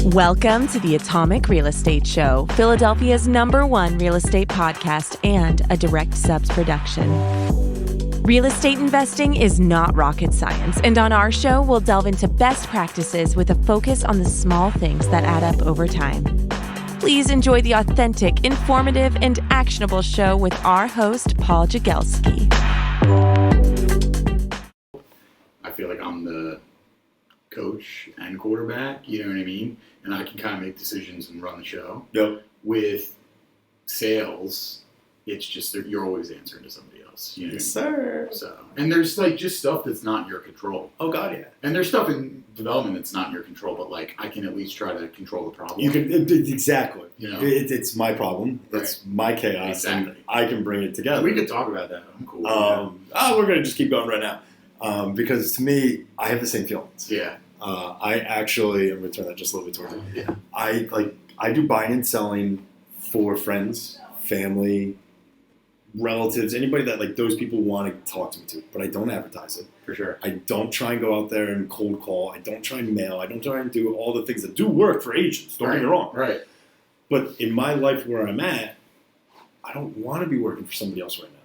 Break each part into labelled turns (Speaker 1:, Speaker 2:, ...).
Speaker 1: Welcome to the Atomic Real Estate Show, Philadelphia's #1 real estate podcast and a Direct Subs production. Real estate investing is not rocket science, and on our show, we'll delve into best practices with a focus on the small things that add up over time. Please enjoy the authentic, informative, and actionable show with our host, Paul Jagelski.
Speaker 2: I feel like I'm the coach and quarterback, you know what I mean? And I can kind of make decisions and run the show.
Speaker 3: Yep.
Speaker 2: With sales, it's just that you're always answering to somebody else. You know
Speaker 3: Yes,
Speaker 2: what I mean?
Speaker 3: sir.
Speaker 2: So, and there's like just stuff that's not in your control.
Speaker 3: Oh, God, yeah.
Speaker 2: And there's stuff in development that's not in your control, but like I can at least try to control the problem.
Speaker 3: You can exactly.
Speaker 2: You know?
Speaker 3: It's my problem. It's my chaos,
Speaker 2: Exactly.
Speaker 3: and I can bring it together.
Speaker 2: We could talk about that. I'm cool.
Speaker 3: We're gonna just keep going right now, because to me, I have the same feelings.
Speaker 2: Yeah.
Speaker 3: I actually, I'm gonna turn that just a little bit towards you.
Speaker 2: Yeah.
Speaker 3: I do buying and selling for friends, family, relatives, anybody that like those people want to talk to me to, but I don't advertise it.
Speaker 2: For sure.
Speaker 3: I don't try and go out there and cold call. I don't try and mail. I don't try and do all the things that do work for agents. Don't get me wrong.
Speaker 2: Right.
Speaker 3: But in my life where I'm at, I don't want to be working for somebody else right now.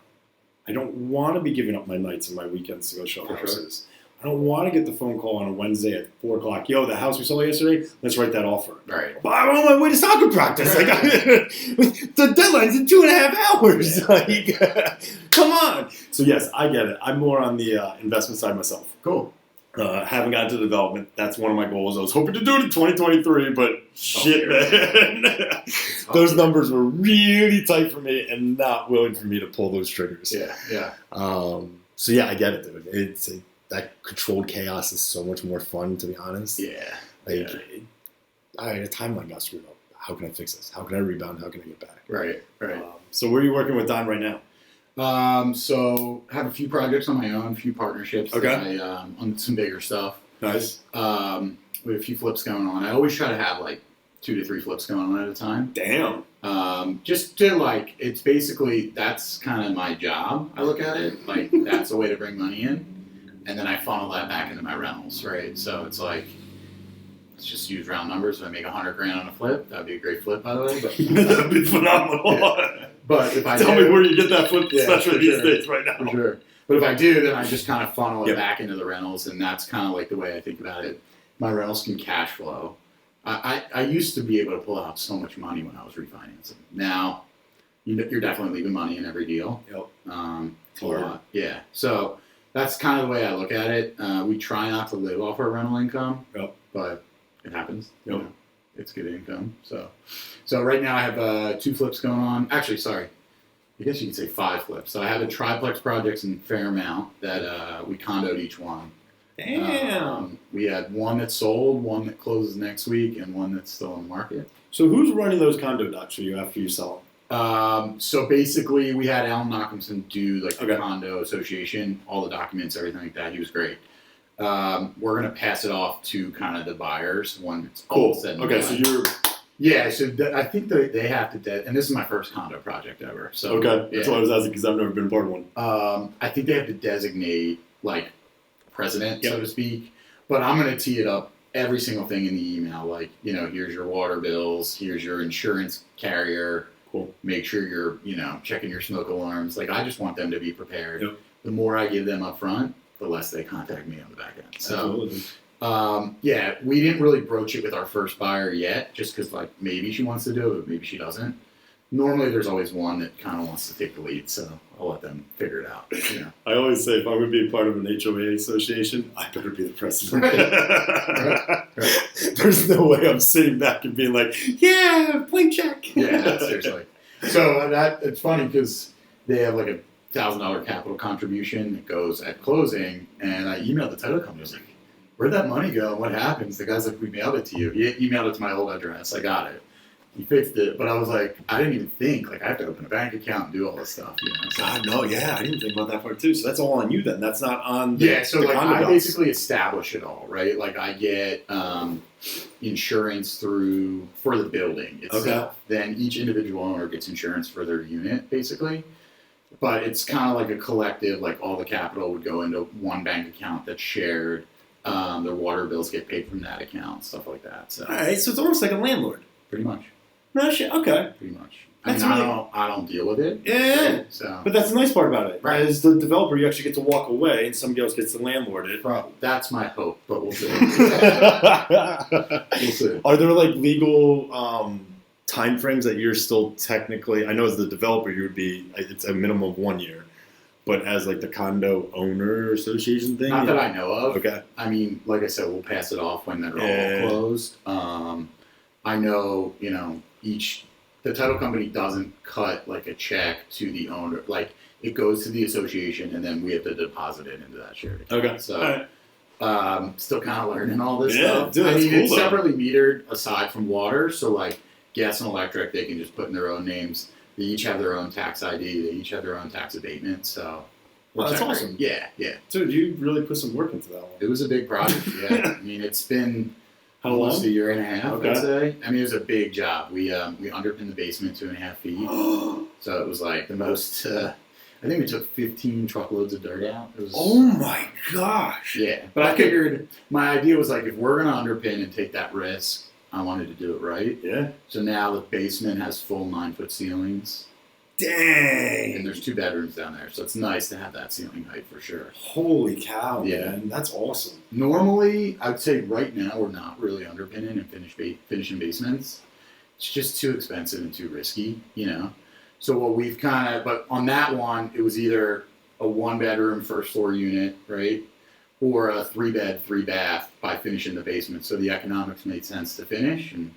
Speaker 3: I don't want to be giving up my nights and my weekends to go show houses. Sure. I don't want to get the phone call on a Wednesday at 4 o'clock. Yo, the house we saw yesterday, let's write that offer.
Speaker 2: Right.
Speaker 3: But I'm on my way to soccer practice. Like, the deadline's in 2.5 hours.
Speaker 2: Yeah.
Speaker 3: Like, come on. So yes, I get it. I'm more on the investment side myself.
Speaker 2: Cool.
Speaker 3: Haven't gotten to development. That's one of my goals. I was hoping to do it in 2023, but shit, man. Those numbers were really tight for me and not willing for me to pull those triggers.
Speaker 2: Yeah, yeah.
Speaker 3: So yeah, I get it, dude. That controlled chaos is so much more fun, to be honest.
Speaker 2: Yeah.
Speaker 3: Like, the timeline got screwed up. How can I fix this? How can I rebound? How can I get back?
Speaker 2: Right, right.
Speaker 3: So where are you working with Don right now?
Speaker 2: So I have a few projects on my own, a few partnerships.
Speaker 3: Okay.
Speaker 2: That on some bigger stuff.
Speaker 3: Nice.
Speaker 2: We have a few flips going on. I always try to have like 2 to 3 flips going on at a time.
Speaker 3: Damn.
Speaker 2: Just to like, it's basically, that's kind of my job. I look at it like that's a way to bring money in. And then I funnel that back into my rentals, right? So it's like, let's just use round numbers. If I make $100,000 on a flip, that'd be a great flip, by the way. But,
Speaker 3: that'd be phenomenal.
Speaker 2: Yeah. But if I
Speaker 3: tell me where you get that flip special these days right now.
Speaker 2: For sure. But if I do, then I just kind of funnel it back into the rentals, and that's kind of like the way I think about it. My rentals can cash flow. I used to be able to pull out so much money when I was refinancing. Now, you're definitely leaving money in every deal.
Speaker 3: Yep.
Speaker 2: A lot. Yeah. So that's kind of the way I look at it. We try not to live off our rental income, but it happens.
Speaker 3: Yep.
Speaker 2: You know, it's good income. So right now I have 2 flips going on. Actually, sorry. I guess you could say 5 flips. So I have a triplex projects in Fairmount that we condoed each one.
Speaker 3: Damn.
Speaker 2: We had one that sold, one that closes next week, and one that's still on the market.
Speaker 3: So who's running those condo docs for you after you sell them?
Speaker 2: So basically, we had Alan Knockhamson do like the
Speaker 3: Okay.
Speaker 2: condo association, all the documents, everything like that. He was great. We're gonna pass it off to kind of the buyers when it's all said and
Speaker 3: Okay,
Speaker 2: done.
Speaker 3: so you're
Speaker 2: I think they have to, and this is my first condo project ever. So
Speaker 3: okay. That's what I was asking because I've never been a part of one.
Speaker 2: I think they have to designate like president, so to speak. But I'm gonna tee it up every single thing in the email, like here's your water bills, here's your insurance carrier.
Speaker 3: Cool.
Speaker 2: Make sure you're, checking your smoke alarms. Like, I just want them to be prepared.
Speaker 3: Yep.
Speaker 2: The more I give them up front, the less they contact me on the back end. So,
Speaker 3: Absolutely.
Speaker 2: we didn't really broach it with our first buyer yet, just because, like, maybe she wants to do it, but maybe she doesn't. Normally, there's always one that kind of wants to take the lead, so I'll let them figure it out.
Speaker 3: I always say if I'm going to be a part of an HOA association, I better be the president.
Speaker 2: Right.
Speaker 3: There's no way I'm sitting back and being like, yeah, blank check.
Speaker 2: Yeah, seriously. So it's funny because they have like $1,000 capital contribution that goes at closing, and I emailed the title company. I was like, where'd that money go? What happens? The guy's like, we mailed it to you. He emailed it to my old address. I got it. He fixed it, but I was like, I didn't even think, like, I have to open a bank account and do all this stuff. So,
Speaker 3: God, no, yeah, I didn't think about that part too. So that's all on you then. That's not on the
Speaker 2: so
Speaker 3: the
Speaker 2: like
Speaker 3: condo
Speaker 2: I
Speaker 3: docs.
Speaker 2: basically establish it all, right? Like I get insurance for the building itself.
Speaker 3: Okay.
Speaker 2: Then each individual owner gets insurance for their unit, basically. But it's kind of like a collective, like all the capital would go into one bank account that's shared. Their water bills get paid from that account, stuff like that. So
Speaker 3: All right, so it's almost like a landlord.
Speaker 2: pretty much,
Speaker 3: No shit. Okay.
Speaker 2: pretty much.
Speaker 3: That's
Speaker 2: I
Speaker 3: really-
Speaker 2: don't deal with it.
Speaker 3: Yeah.
Speaker 2: So
Speaker 3: But that's the nice part about it.
Speaker 2: Right.
Speaker 3: As the developer, you actually get to walk away, and somebody else gets to landlord it.
Speaker 2: that's my hope, but we'll see.
Speaker 3: Are
Speaker 2: We'll see.
Speaker 3: there like legal time frames that you're still technically? I know as the developer, you would be. It's a minimum of 1 year, but as like the condo owner association thing.
Speaker 2: Not that I know of.
Speaker 3: Okay.
Speaker 2: I mean, like I said, we'll pass it off when they're
Speaker 3: Yeah.
Speaker 2: all closed. I know, the title company doesn't cut like a check to the owner. Like it goes to the association, and then we have to deposit it into that shared account.
Speaker 3: Okay.
Speaker 2: So,
Speaker 3: All right.
Speaker 2: still kind of learning all this
Speaker 3: Yeah,
Speaker 2: stuff.
Speaker 3: dude,
Speaker 2: I
Speaker 3: that's
Speaker 2: mean,
Speaker 3: cool,
Speaker 2: it's
Speaker 3: though.
Speaker 2: separately metered aside from water. So like gas and electric, they can just put in their own names. They each have their own tax ID. They each have their own tax abatement. So.
Speaker 3: Well, that's
Speaker 2: Exactly.
Speaker 3: awesome.
Speaker 2: Yeah, yeah.
Speaker 3: Dude, you really put some work into that one.
Speaker 2: It was a big project. Yeah, I mean, it's been
Speaker 3: How
Speaker 2: almost
Speaker 3: long?
Speaker 2: a year and a half.
Speaker 3: Okay.
Speaker 2: I'd say. I mean, it was a big job. We underpinned the basement 2.5 feet, so it was like the most. I think we took 15 truckloads of dirt out. It was.
Speaker 3: Oh my gosh.
Speaker 2: Yeah, but I figured my idea was like if we're gonna underpin and take that risk, I wanted to do it right.
Speaker 3: Yeah.
Speaker 2: So now the basement has full 9-foot ceilings, and
Speaker 3: Dang.
Speaker 2: there's 2 bedrooms down there, so it's nice to have that ceiling height for sure.
Speaker 3: Holy cow,
Speaker 2: Yeah.
Speaker 3: man. That's awesome.
Speaker 2: Normally, I'd say right now we're not really underpinning and finishing basements. It's just too expensive and too risky, So what we've but on that one, it was either a 1-bedroom first floor unit, right, or a 3-bed, 3-bath by finishing the basement. So the economics made sense to finish, and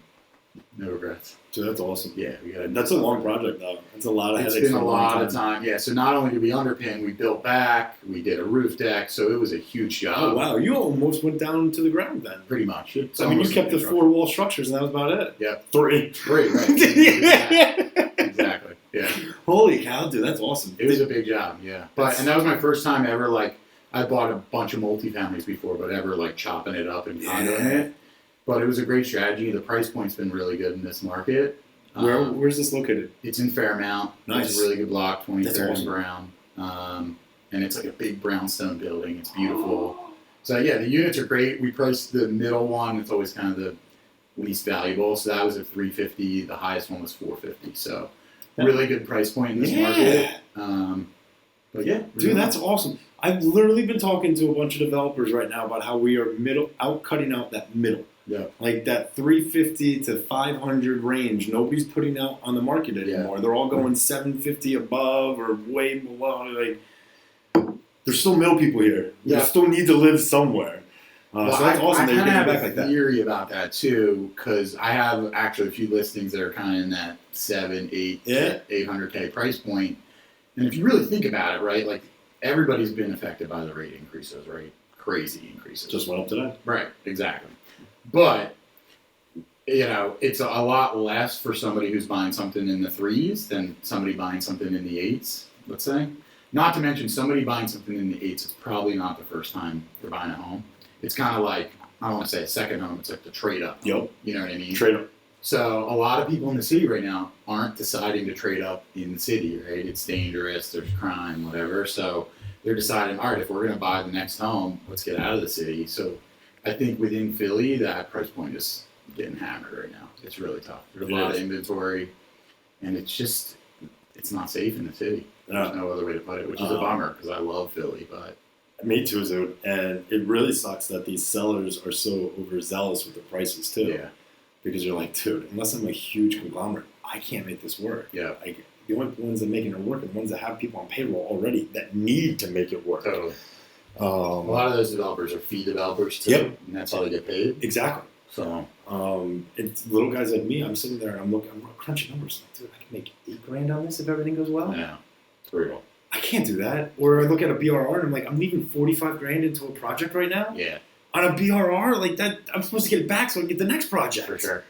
Speaker 2: no regrets.
Speaker 3: Dude, that's awesome.
Speaker 2: Yeah, we got.
Speaker 3: That's a long project, though. That's a lot of
Speaker 2: It's
Speaker 3: headaches.
Speaker 2: been
Speaker 3: for
Speaker 2: a
Speaker 3: long
Speaker 2: lot of time. Yeah. So not only did we underpin, we built back, we did a roof deck. So it was a huge job.
Speaker 3: Oh, wow. You almost went down to the ground then.
Speaker 2: Pretty much. It's
Speaker 3: I mean, you
Speaker 2: almost
Speaker 3: kept the
Speaker 2: construction.
Speaker 3: 4-wall structures, and that was about it.
Speaker 2: Yep.
Speaker 3: 3.
Speaker 2: Great, right. Exactly. Yeah.
Speaker 3: Holy cow, dude. That's awesome.
Speaker 2: It was a big job, yeah. And that was my first time ever, I bought a bunch of multifamilies before, but ever, chopping it up and condoing it. But it was a great strategy. The price point's been really good in this market.
Speaker 3: Where's this located?
Speaker 2: It's in Fairmount.
Speaker 3: Nice.
Speaker 2: It's a really good block, 23rd
Speaker 3: That's
Speaker 2: and
Speaker 3: awesome.
Speaker 2: Brown. And it's like a big brownstone building. It's beautiful. So, yeah, the units are great. We priced the middle one. It's always kind of the least valuable. So that was at $350. The highest one was $450. So really good price point in this market. But yeah,
Speaker 3: Dude, that's awesome. I've literally been talking to a bunch of developers right now about how we are cutting out that middle.
Speaker 2: Yeah.
Speaker 3: Like that 350 to 500 range. Nobody's putting out on the market anymore. They're all going 750 above or way below. There's still middle people here.
Speaker 2: Yeah.
Speaker 3: They still need to live somewhere.
Speaker 2: Well,
Speaker 3: so that's awesome
Speaker 2: I
Speaker 3: that you're
Speaker 2: kind of
Speaker 3: getting
Speaker 2: have
Speaker 3: back
Speaker 2: a
Speaker 3: like that.
Speaker 2: theory about that too, because I have actually a few listings that are kind of in that 800K price point. And if you really think about it, right, everybody's been affected by the rate increases, right? Crazy increases.
Speaker 3: Just went up today.
Speaker 2: Right, exactly. But it's a lot less for somebody who's buying something in the 3s than somebody buying something in the 8s, let's say. Not to mention somebody buying something in the 8s, it's probably not the first time they're buying a home. It's kind of like, I don't want to say a second home, it's like the trade up.
Speaker 3: Yep.
Speaker 2: You know what I mean?
Speaker 3: Trade up.
Speaker 2: So a lot of people in the city right now aren't deciding to trade up in the city, right? It's dangerous, there's crime, whatever. So they're deciding, all right, if we're going to buy the next home, let's get out of the city. So I think within Philly, that price point is getting hammered right now. It's really tough. There's a lot of inventory, and it's not safe in the city. There's no other way to put it, which is a bummer because I love Philly, but.
Speaker 3: Me too, dude. And it really sucks that these sellers are so overzealous with the prices too.
Speaker 2: Yeah.
Speaker 3: Because you're like, dude, unless I'm a huge conglomerate, I can't make this work.
Speaker 2: Yeah.
Speaker 3: The only ones that are making it work are the ones that have people on payroll already that need to make it work.
Speaker 2: Totally. A lot of those developers are fee developers too,
Speaker 3: Yep.
Speaker 2: and that's how they get paid.
Speaker 3: Exactly.
Speaker 2: So.
Speaker 3: It's little guys like me. I'm sitting there and I'm crunching numbers. Like, dude, I can make $8,000 on this if everything goes well.
Speaker 2: Yeah. It's brutal.
Speaker 3: I can't do that. Or I look at a BRR and I'm like, I'm leaving $45,000 into a project right now.
Speaker 2: Yeah.
Speaker 3: On a BRR like that, I'm supposed to get it back so I can get the next project.
Speaker 2: For sure.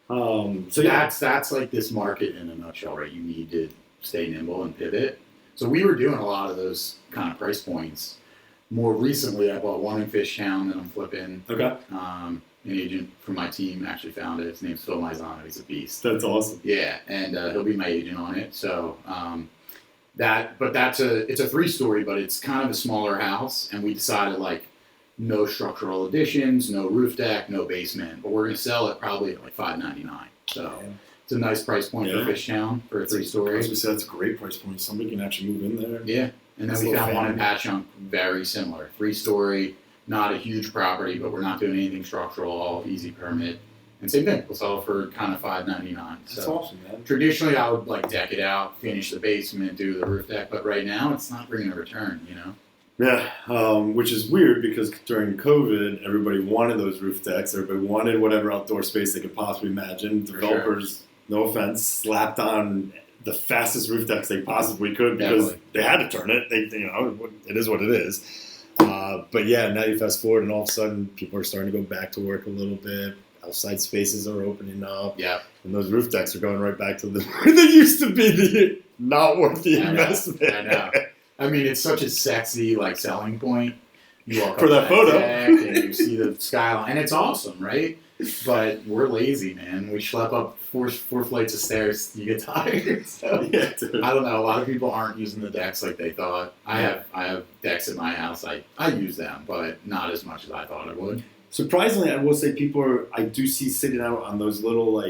Speaker 3: So yeah,
Speaker 2: that's like this market in a nutshell, right? You need to stay nimble and pivot. So we were doing a lot of those kind of price points. More recently, I bought one in Fishtown that I'm flipping.
Speaker 3: okay,
Speaker 2: An agent from my team actually found it. His name's Phil Maizano. He's a beast.
Speaker 3: that's awesome.
Speaker 2: Yeah, and he'll be my agent on it. So it's a 3-story, but it's kind of a smaller house. And we decided no structural additions, no roof deck, no basement. But we're going to sell it probably at like $599. So it's a nice price point for Fishtown for a 3-story.
Speaker 3: As we said, that's a great price point. Somebody can actually move in there.
Speaker 2: Yeah. And then we found one in Patchogue, very similar. 3-story, not a huge property, but we're not doing anything structural, all easy permit. And same thing, we'll sell it for kind of $599.
Speaker 3: That's awesome, man.
Speaker 2: Traditionally, I would like deck it out, finish the basement, do the roof deck, but right now it's not bringing a return, you know?
Speaker 3: Yeah, which is weird because during COVID, everybody wanted those roof decks. Everybody wanted whatever outdoor space they could possibly imagine. Developers, no offense, slapped on the fastest roof decks they possibly could because they had to turn it. It is what it is. But yeah, now you fast forward and all of a sudden people are starting to go back to work a little bit. Outside spaces are opening up.
Speaker 2: Yeah.
Speaker 3: And those roof decks are going right back to where they used to be not worth the investment.
Speaker 2: I know. I mean, it's such a sexy selling point. You walk
Speaker 3: for
Speaker 2: up
Speaker 3: that photo
Speaker 2: deck and you see the skyline, and it's awesome, right? But we're lazy, man. We schlep up four flights of stairs. You get tired. So
Speaker 3: yeah, dude.
Speaker 2: I don't know. A lot of people aren't using the decks like they thought. I have decks at my house. I use them, but not as much as I thought I would.
Speaker 3: Surprisingly, I will say I do see sitting out on those little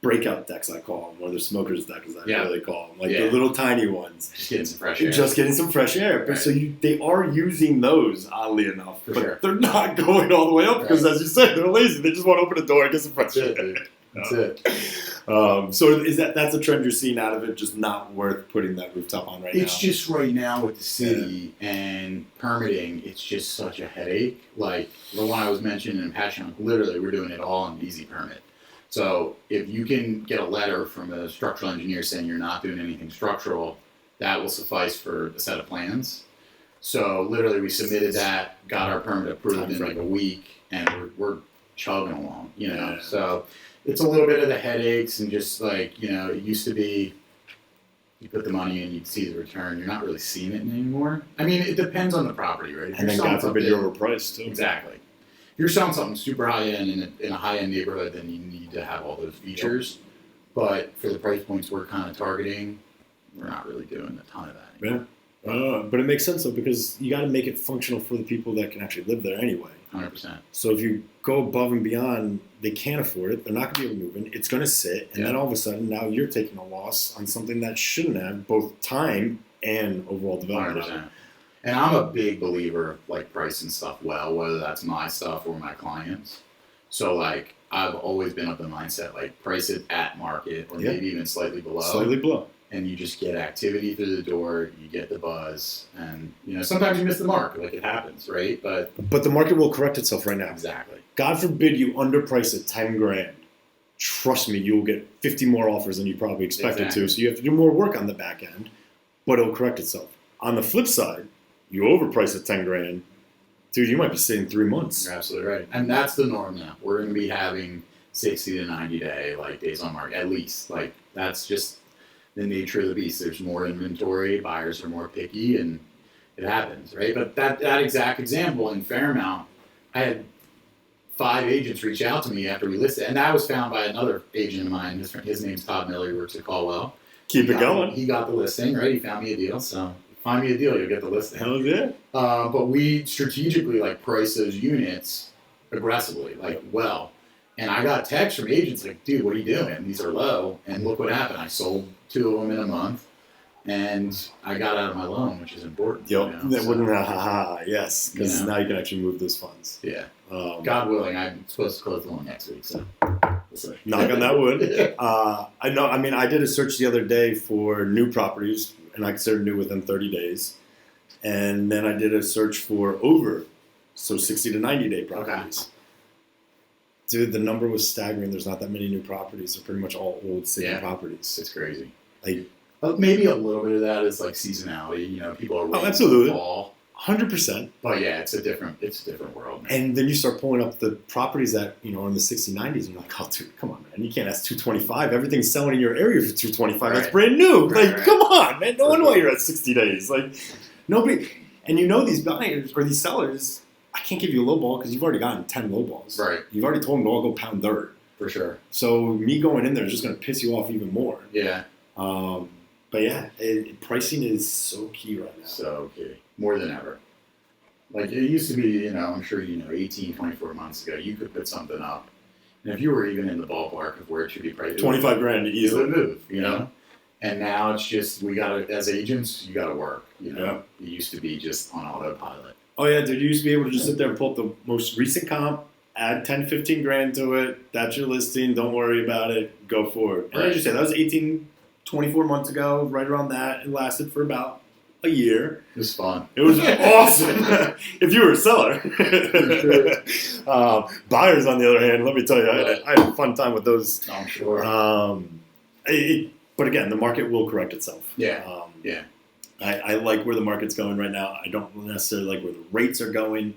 Speaker 3: breakout decks, I call them, or the smokers deck, as I really call them, the little tiny ones.
Speaker 2: Just getting some fresh air.
Speaker 3: Just getting some fresh air. Right. So they are using those, oddly enough, but they're not going all the way up because, as you said, they're lazy. They just want to open the door and get some fresh air.
Speaker 2: That's it.
Speaker 3: So that's a trend you're seeing out of it, just not worth putting that rooftop on right now?
Speaker 2: It's just right now with the city and permitting, it's just such a headache. Like the one I was mentioning in Patchogue, literally we're doing it all on easy permit. So if you can get a letter from a structural engineer saying you're not doing anything structural, that will suffice for a set of plans. So literally we submitted that, got our permit approved in like a week, and we're chugging along, you know.
Speaker 3: Yeah.
Speaker 2: So it's a little bit of the headaches and just it used to be you put the money in, you'd see the return. You're not really seeing it anymore. I mean, it depends on the property, right?
Speaker 3: And then God forbid you're overpriced too.
Speaker 2: Exactly. If you're selling something super high-end in a high-end neighborhood, then you need to have all those features. Yep. But for the price points we're kind of targeting, we're not really doing a ton of that anymore.
Speaker 3: Yeah. But it makes sense, though, because you got to make it functional for the people that can actually live there anyway.
Speaker 2: 100%.
Speaker 3: So if you go above and beyond, they can't afford it. They're not going to be able to move in. It's going to sit. And then all of a sudden, now you're taking a loss on something that shouldn't have both time and overall development.
Speaker 2: 100%. And I'm a big believer of pricing stuff well, whether that's my stuff or my clients. So I've always been of the mindset price it at market or maybe even slightly below.
Speaker 3: Slightly below.
Speaker 2: And you just get activity through the door, you get the buzz, and sometimes you miss the mark, it happens, right? But
Speaker 3: the market will correct itself right now.
Speaker 2: Exactly.
Speaker 3: God forbid you underprice it $10,000. Trust me, you'll get 50 more offers than you probably expected to. So you have to do more work on the back end, but it'll correct itself. On the flip side, you overprice it $10,000, dude, you might be sitting 3 months.
Speaker 2: You're absolutely right. And that's the norm now. We're going to be having 60 to 90 day days on market, at least. That's just the nature of the beast. There's more inventory, buyers are more picky, and it happens, right? But that exact example in Fairmount, I had 5 agents reach out to me after we listed, and that was found by another agent of mine. His name's Todd Miller. He works at Caldwell.
Speaker 3: Keep it going.
Speaker 2: He got the listing, right? He found me a deal, so find me a deal, you'll get the listing.
Speaker 3: Hell yeah.
Speaker 2: But we strategically price those units aggressively, well. And I got texts from agents dude, what are you doing? These are low. And look what happened. I sold 2 of them in a month, and I got out of my loan, which is important.
Speaker 3: Yep. Yes. Because now you can actually move those funds.
Speaker 2: Yeah. God willing, I'm supposed to close the loan next week, so we'll see.
Speaker 3: Knock on that wood. I know. I mean, I did a search the other day for new properties, and I consider new within 30 days. And then I did a search for over, so 60 to 90 day properties. Okay. Dude, the number was staggering. There's not that many new properties. They're pretty much all old city properties.
Speaker 2: It's crazy. Maybe a little bit of that is seasonality. People are waiting for fall.
Speaker 3: 100%.
Speaker 2: But yeah, it's a different world, man.
Speaker 3: And then you start pulling up the properties that, are in the 60s, 90s, and you're like, oh, dude, come on, man. You can't ask $225. Everything's selling in your area for $225. Right. That's brand new. Right. Come on, man. No wonder why you're at 60 days. Nobody. And these buyers or these sellers, I can't give you a low ball because you've already gotten 10 low balls.
Speaker 2: Right.
Speaker 3: You've already told them to all go pound dirt.
Speaker 2: For sure.
Speaker 3: So me going in there is just going to piss you off even more.
Speaker 2: Yeah.
Speaker 3: But yeah, pricing is so key right now.
Speaker 2: So key. More than ever. Like it used to be, you know, I'm sure you know, 18, 24 months ago, you could put something up. And if you were even in the ballpark of where it should be priced,
Speaker 3: 25 grand
Speaker 2: it
Speaker 3: easily.
Speaker 2: would move, you know? And now it's just, we got to, as agents, you got to work, you know? It used to be just on autopilot.
Speaker 3: Oh, yeah, dude, you used to be able to just sit there and pull up the most recent comp, add 10, 15 grand to it. That's your listing. Don't worry about it. Go for it. And as you said, that was 18, 24 months ago, right around that. It lasted for about a year.
Speaker 2: It was fun.
Speaker 3: It was awesome if you were a seller. Buyers, on the other hand, let me tell you, I had a fun time with those.
Speaker 2: I'm sure.
Speaker 3: But again, the market will correct itself.
Speaker 2: Yeah.
Speaker 3: I like where the market's going right now. I don't necessarily like where the rates are going,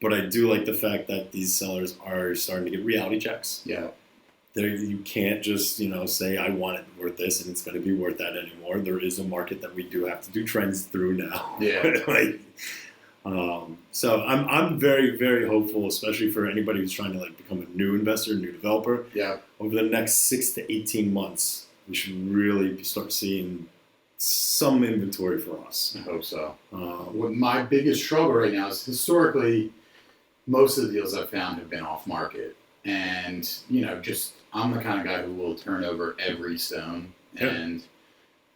Speaker 3: but I do like the fact that these sellers are starting to get reality checks.
Speaker 2: Yeah.
Speaker 3: You can't just, say, I want it worth this and it's going to be worth that anymore. There is a market that we do have to do trends through now.
Speaker 2: Yeah.
Speaker 3: So I'm very, very hopeful, especially for anybody who's trying to become a new investor, new developer.
Speaker 2: Yeah.
Speaker 3: Over the next 6 to 18 months, we should really start seeing some inventory for us.
Speaker 2: I hope so. What my biggest struggle right now is historically, most of the deals I've found have been off market. And, I'm the kind of guy who will turn over every stone and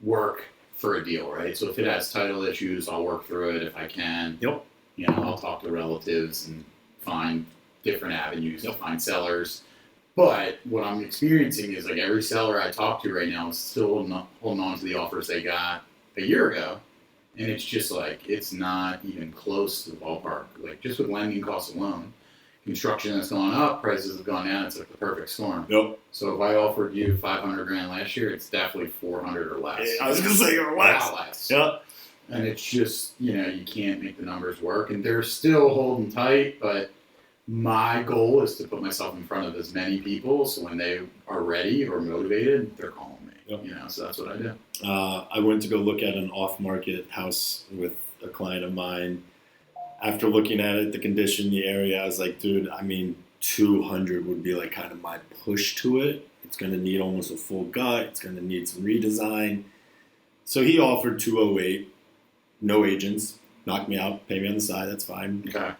Speaker 2: work for a deal, right? So if it has title issues, I'll work through it if I can.
Speaker 3: Yep.
Speaker 2: I'll talk to relatives and find different avenues to find sellers. But what I'm experiencing is every seller I talk to right now is still holding on to the offers they got a year ago. And it's just it's not even close to the ballpark. Just with lending costs alone, construction has gone up, prices have gone down. It's the perfect storm.
Speaker 3: Yep.
Speaker 2: So if I offered you $500,000 last year, it's definitely 400 or less.
Speaker 3: I was going to say or less.
Speaker 2: Less.
Speaker 3: Yep.
Speaker 2: And it's just, you can't make the numbers work. And they're still holding tight, but my goal is to put myself in front of as many people so when they are ready or motivated, they're calling me.
Speaker 3: Yep.
Speaker 2: So that's what I do.
Speaker 3: I went to go look at an off-market house with a client of mine. After looking at it, the condition, the area, I was like, dude, 200 would be kind of my push to it. It's going to need almost a full gut. It's going to need some redesign. So he offered 208, no agents, knocked me out, pay me on the side, that's fine.
Speaker 2: Okay.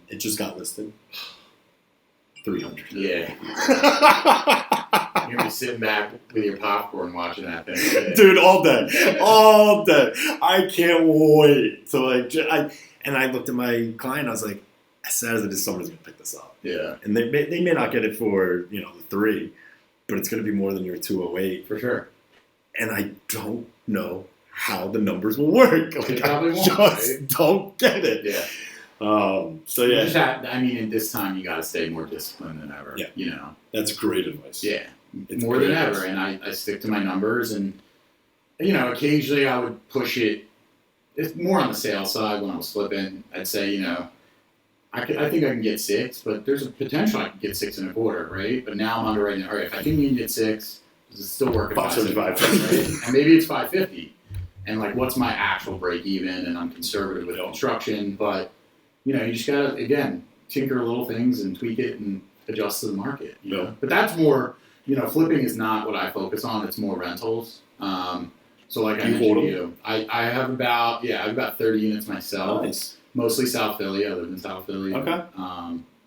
Speaker 3: It just got listed. 300.
Speaker 2: Yeah. You're going to be sitting back with your popcorn watching that thing.
Speaker 3: Dude, all day. All day. I can't wait. So, and I looked at my client, I was like, as sad as it is, somebody's going to pick this up.
Speaker 2: Yeah.
Speaker 3: And they may not get it for, the 3, but it's going to be more than your 208.
Speaker 2: For sure.
Speaker 3: And I don't know how the numbers will work.
Speaker 2: They probably won't,
Speaker 3: just don't get it.
Speaker 2: Yeah.
Speaker 3: So yeah.
Speaker 2: You just at this time, you got to stay more disciplined than ever.
Speaker 3: Yeah. That's great advice.
Speaker 2: Yeah.
Speaker 3: It's
Speaker 2: more than ever. And I stick to my numbers. And, occasionally I would push it. It's more on the sales side when I was flipping. I'd say, I think I can get 6, but there's a potential I can get 6 1/4, right? But now I'm underwriting. All right, if I think you can get 6, does it still work at
Speaker 3: 575?
Speaker 2: Right? And maybe it's 550. And what's my actual break even? And I'm conservative with construction, but you just gotta again tinker little things and tweak it and adjust to the market. But that's more. Flipping is not what I focus on. It's more rentals. So like I mentioned to you, I have about 30 units myself.
Speaker 3: Nice.
Speaker 2: Mostly South Philly. I live in South Philly.
Speaker 3: Okay.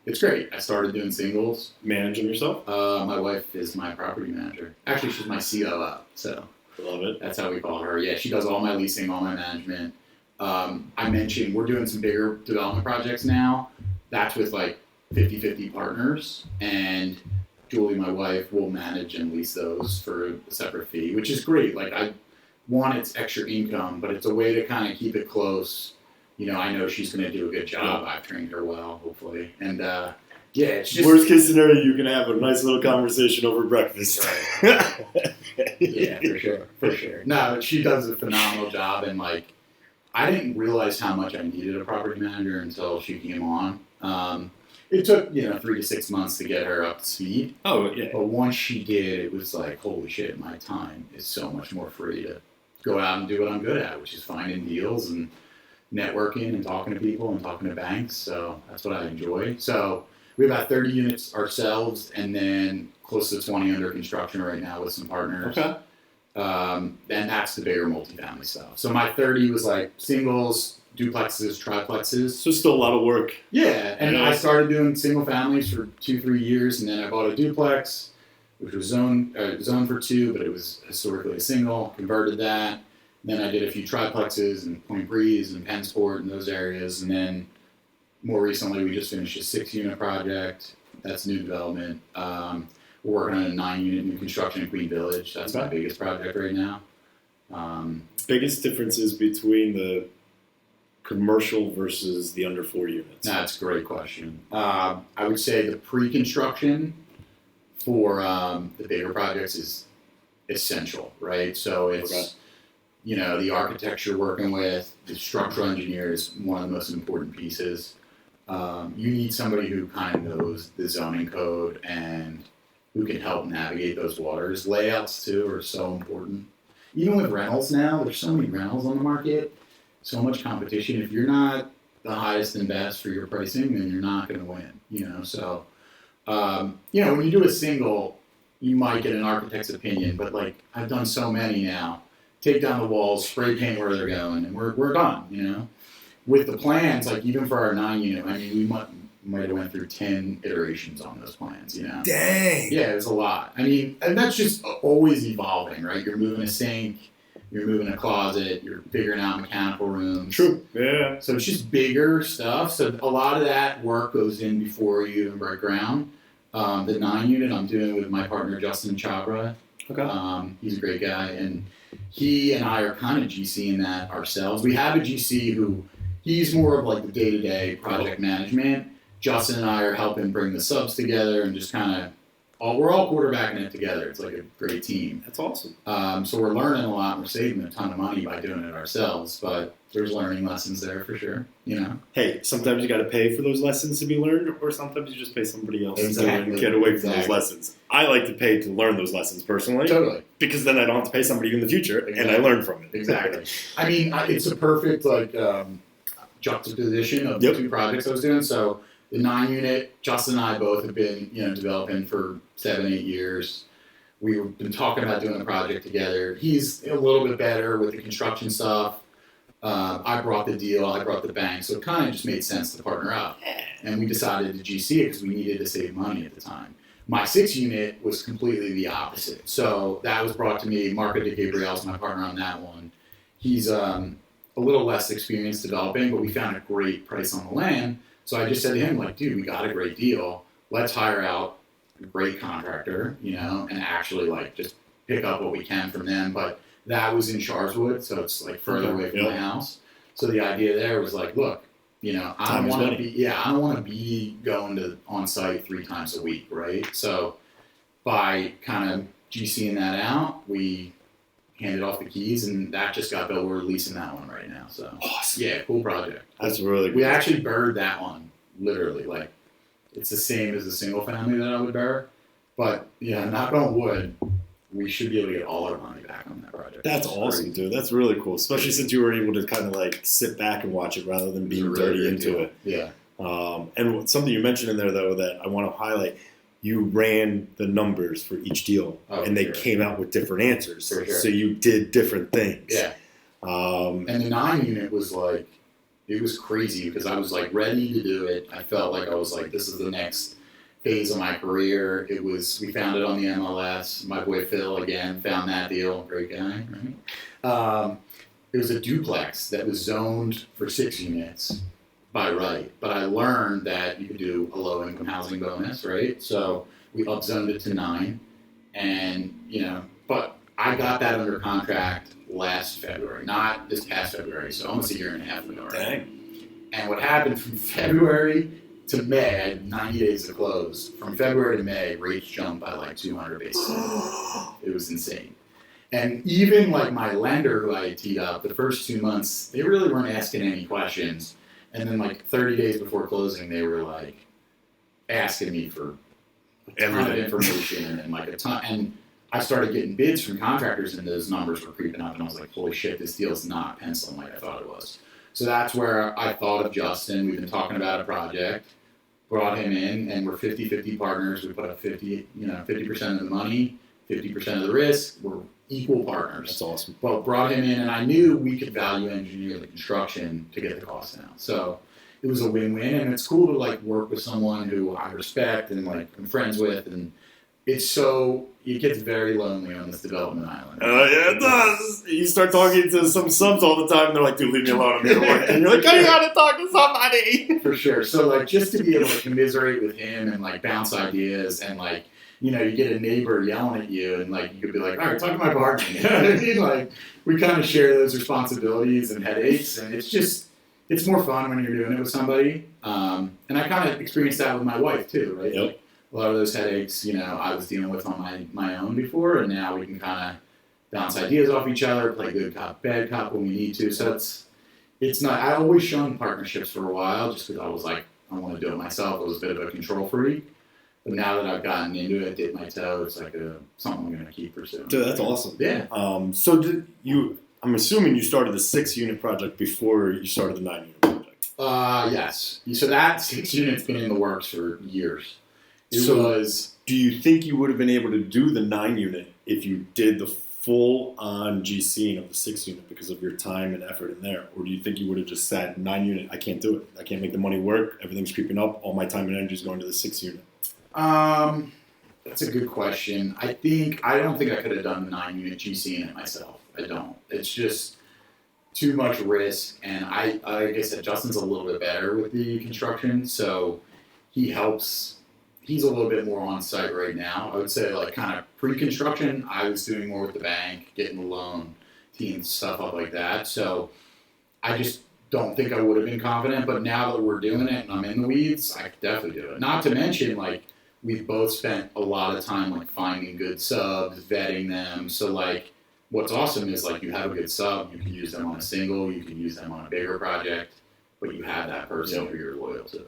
Speaker 2: It's great. I started doing singles.
Speaker 3: Managing yourself?
Speaker 2: My wife is my property manager. Actually, she's my COO. So
Speaker 3: love it.
Speaker 2: That's how we call her. Yeah, she does all my leasing, all my management. I mentioned we're doing some bigger development projects now. That's with 50-50 partners. And Julie, my wife, will manage and lease those for a separate fee, which is great. I want its extra income, but it's a way to kind of keep it close. I know she's going to do a good job. I've trained her well, hopefully. And, it's just...
Speaker 3: Worst case scenario, you can have a nice little conversation over breakfast.
Speaker 2: Right. Yeah, for sure. No, she does a phenomenal job. And, I didn't realize how much I needed a property manager until she came on. It took, 3 to 6 months to get her up to speed.
Speaker 3: Oh, yeah.
Speaker 2: But once she did, it was holy shit, my time is so much more free to go out and do what I'm good at, which is finding deals and networking and talking to people and talking to banks. So that's what I enjoy. So we have about 30 units ourselves and then close to 20 under construction right now with some partners.
Speaker 3: Okay.
Speaker 2: And that's the bigger multifamily stuff. So my 30 was singles, duplexes, triplexes.
Speaker 3: So still a lot of work.
Speaker 2: Yeah, and
Speaker 3: Yeah.
Speaker 2: I started doing single families for 2-3 years, and then I bought a duplex, which was zoned for 2, but it was historically a single. Converted that. Then I did a few triplexes in Point Breeze and Pennsport and those areas, and then more recently we just finished a 6-unit project. That's new development. We're working on a 9-unit new construction in Queen Village. That's my biggest project right now.
Speaker 3: Biggest differences between the commercial versus the under 4 units?
Speaker 2: That's a great question. I would say the pre-construction for the bigger projects is essential, right? So it's,
Speaker 3: Okay.
Speaker 2: the architecture working with, the structural engineer is one of the most important pieces. You need somebody who kind of knows the zoning code and who can help navigate those waters. Layouts, too, are so important. Even with rentals now, there's so many rentals on the market, so much competition. If you're not the highest and best for your pricing, then you're not going to win, So, when you do a single, you might get an architect's opinion, but I've done so many now. Take down the walls, spray paint where they're going, and we're done, With the plans, even for our 9-unit, we might have went through 10 iterations on those plans,
Speaker 3: Dang!
Speaker 2: Yeah, it was a lot. And that's just always evolving, right? You're moving a sink, you're moving a closet, you're figuring out mechanical rooms.
Speaker 3: True. Yeah.
Speaker 2: So it's just bigger stuff. So a lot of that work goes in before you even break ground. The 9-unit I'm doing with my partner Justin Chabra.
Speaker 3: Okay.
Speaker 2: He's a great guy, and he and I are kind of GCing that ourselves. We have a GC who he's more of the day-to-day project management. Justin and I are helping bring the subs together and just kind of we're all quarterbacking it together. It's like a great team.
Speaker 3: That's awesome.
Speaker 2: So we're learning a lot. We're saving a ton of money by doing it ourselves, but there's learning lessons there for sure.
Speaker 3: Hey, sometimes you got to pay for those lessons to be learned, or sometimes you just pay somebody else
Speaker 2: Exactly.
Speaker 3: to get away from those
Speaker 2: Exactly.
Speaker 3: lessons. I like to pay to learn those lessons personally,
Speaker 2: Totally.
Speaker 3: because then I don't have to pay somebody in the future, and I
Speaker 2: Exactly.
Speaker 3: learn from it.
Speaker 2: Exactly. It's a perfect juxtaposition of
Speaker 3: Yep.
Speaker 2: the 2 projects I was doing. So the 9-unit, Justin and I both have been developing for 7-8 years. We've been talking about doing a project together. He's a little bit better with the construction stuff. I brought the deal, I brought the bank, so it kind of just made sense to partner up. And we decided to GC it because we needed to save money at the time. My 6-unit was completely the opposite. So that was brought to me. Marco De Gabriel's my partner on that one. He's a little less experienced developing, but we found a great price on the land. So I just said to him, dude, we got a great deal. Let's hire out a great contractor, and actually just pick up what we can from them. But that was in Sharswood, so it's further away from my house. So the idea there was look, I don't want to be going to on site 3 times a week, right? So by kind of GCing that out, we handed off the keys, and that just got built. We're leasing that one right now. So
Speaker 3: Awesome.
Speaker 2: yeah, cool project.
Speaker 3: That's really
Speaker 2: We
Speaker 3: good.
Speaker 2: actually buried that one, literally. It's the same as the single family that I would bury. But knock on wood, we should be able to get all our money back on that project.
Speaker 3: That's
Speaker 2: It's
Speaker 3: awesome,
Speaker 2: great.
Speaker 3: dude. That's really cool, especially since you were able to kind of sit back and watch it rather than
Speaker 2: It
Speaker 3: being
Speaker 2: was a really
Speaker 3: dirty
Speaker 2: great
Speaker 3: into
Speaker 2: deal.
Speaker 3: it.
Speaker 2: Yeah.
Speaker 3: And something you mentioned in there, though, that I want to highlight, you ran the numbers for each deal, and they
Speaker 2: sure.
Speaker 3: came out with different answers.
Speaker 2: For sure.
Speaker 3: So you did different things.
Speaker 2: Yeah. And the 9-unit was it was crazy because I was ready to do it. I felt I was this is the next phase of my career. We found it on the MLS. My boy Phil again found that deal. Great guy, right? It was a duplex that was zoned for 6 units by right, but I learned that you could do a low income housing bonus, right? So we upzoned it to 9, and but I got that under contract last February, not this past February, so almost a year and a half ago. Right?
Speaker 3: Dang.
Speaker 2: And what happened from February to May, I had 90 days to close. From February to May, rates jumped by 200 basis points. It was insane. And even my lender who I had teed up, the first 2 months, they really weren't asking any questions. And then 30 days before closing, they were asking me for a ton of information and a ton. And I started getting bids from contractors, and those numbers were creeping up. And I was like, holy shit, this deal's not penciling like I thought it was. So that's where I thought of Justin. We've been talking about a project, brought him in, and we're 50-50 partners. We put up 50% of the money, 50% of the risk. We're equal partners.
Speaker 3: That's awesome.
Speaker 2: But brought him in, and I knew we could value engineer the construction to get the cost down. So it was a win-win, and it's cool to like work with someone who I respect and like I'm friends with, and it gets very lonely on this development island.
Speaker 3: Yeah, it does. You start talking to some subs all the time, and they're like, dude, leave me alone, I'm here to work. And you're like, I gotta talk to somebody.
Speaker 2: For sure. So like just to be able to commiserate with him and like bounce ideas and like, you get a neighbor yelling at you and like you could be like, all right, talk to my partner. You know what I mean? Like we kind of share those responsibilities and headaches, and it's more fun when you're doing it with somebody. And I kind of experienced that with my wife too, right?
Speaker 3: Yep.
Speaker 2: Like, a lot of those headaches, I was dealing with on my own before, and now we can kind of bounce ideas off each other, play good cop, bad cop when we need to. So it's not. I always shunned partnerships for a while just because I was like, I want to do it myself. I was a bit of a control freak. But now that I've gotten into it, dipped my toe, it's like something I'm going to keep pursuing.
Speaker 3: Dude, that's awesome.
Speaker 2: Yeah.
Speaker 3: So I'm assuming you started the 6-unit project before you started the 9-unit project.
Speaker 2: Yes. So that 6 unit's been in the works for years.
Speaker 3: Do you think you would have been able to do the 9-unit if you did the full-on GCing of the 6-unit because of your time and effort in there? Or do you think you would have just said, 9-unit, I can't do it. I can't make the money work. Everything's creeping up. All my time and energy is going to the 6-unit.
Speaker 2: That's a good question. I don't think I could have done the 9-unit GCing it myself. I don't. It's just too much risk. And like I said, Justin's a little bit better with the construction, so he helps. He's a little bit more on site right now. I would say like kind of pre-construction, I was doing more with the bank, getting the loan, teeing stuff up like that. So I just don't think I would have been confident. But now that we're doing it and I'm in the weeds, I could definitely do it. Not to mention like we've both spent a lot of time like finding good subs, vetting them. So like what's awesome is like you have a good sub, you can use them on a single, you can use them on a bigger project, but you have that person who you're loyal to,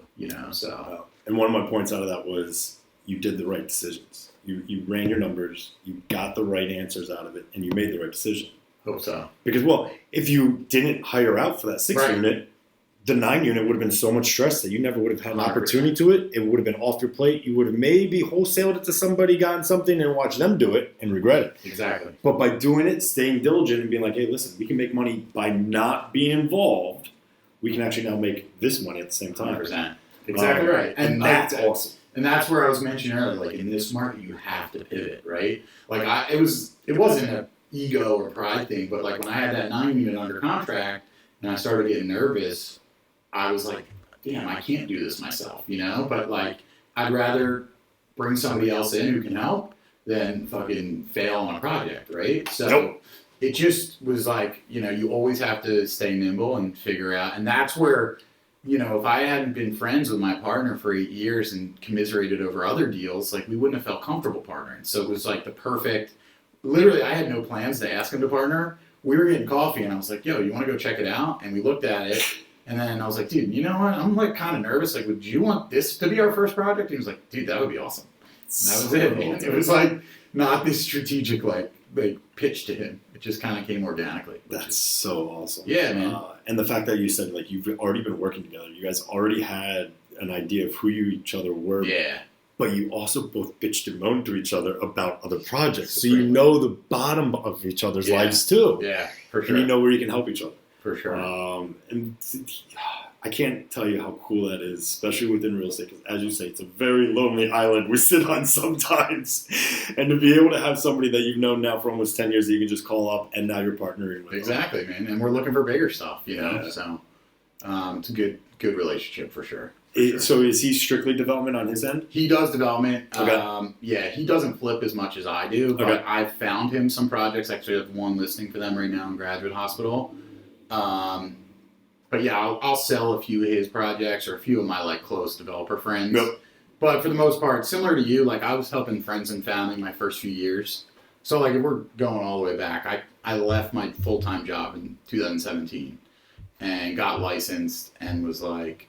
Speaker 2: so.
Speaker 3: And one of my points out of that was you did the right decisions. You ran your numbers, you got the right answers out of it, and you made the right decision.
Speaker 2: Hope so.
Speaker 3: Because, if you didn't hire out for that 6-unit, the 9-unit would have been so much stress that you never would have had an 100%. Opportunity to it. It would have been off your plate. You would have maybe wholesaled it to somebody, gotten something, and watched them do it and regret it.
Speaker 2: Exactly.
Speaker 3: But by doing it, staying diligent, and being like, hey, listen, we can make money by not being involved. We can actually now make this money at the same time.
Speaker 2: 100%. Exactly right.
Speaker 3: And that's awesome.
Speaker 2: And that's where I was mentioning earlier, like in this market, you have to pivot, right? Like it wasn't an ego or pride thing, but like when I had that 9-unit under contract and I started getting nervous, I was like, damn, I can't do this myself, But like, I'd rather bring somebody else in who can help than fucking fail on a project, right? So It just was like, you always have to stay nimble and figure out, and that's where, if I hadn't been friends with my partner for 8 years and commiserated over other deals, like we wouldn't have felt comfortable partnering. So it was like literally I had no plans to ask him to partner. We were getting coffee and I was like, yo, you want to go check it out? And we looked at it and then I was like, dude, you know what? I'm like kind of nervous. Like, would you want this to be our first project? And he was like, dude, that would be awesome. And that was it, man. It was like not this strategic like pitch to him. It just kind of came organically.
Speaker 3: That's so awesome.
Speaker 2: Yeah, man.
Speaker 3: And the fact that you said like you've already been working together, you guys already had an idea of who each other were.
Speaker 2: Yeah.
Speaker 3: But you also both bitched and moaned to each other about other projects, so you know the bottom of each other's lives too.
Speaker 2: Yeah, for sure.
Speaker 3: And you know where you can help each other.
Speaker 2: For sure.
Speaker 3: And I can't tell you how cool that is, especially within real estate, because as you say, it's a very lonely island we sit on sometimes. And to be able to have somebody that you've known now for almost 10 years that you can just call up and now you're partnering with.
Speaker 2: Exactly, man. And we're looking for bigger stuff, So it's a good relationship for sure.
Speaker 3: So is he strictly development on his end?
Speaker 2: He does development.
Speaker 3: Okay.
Speaker 2: He doesn't flip as much as I do, but I've found him some projects. Actually, I have one listing for them right now in Graduate Hospital. But yeah, I'll sell a few of his projects or a few of my like close developer friends.
Speaker 3: Yep.
Speaker 2: But for the most part, similar to you, like I was helping friends and family my first few years. So like if we're going all the way back, I left my full-time job in 2017 and got licensed and was like,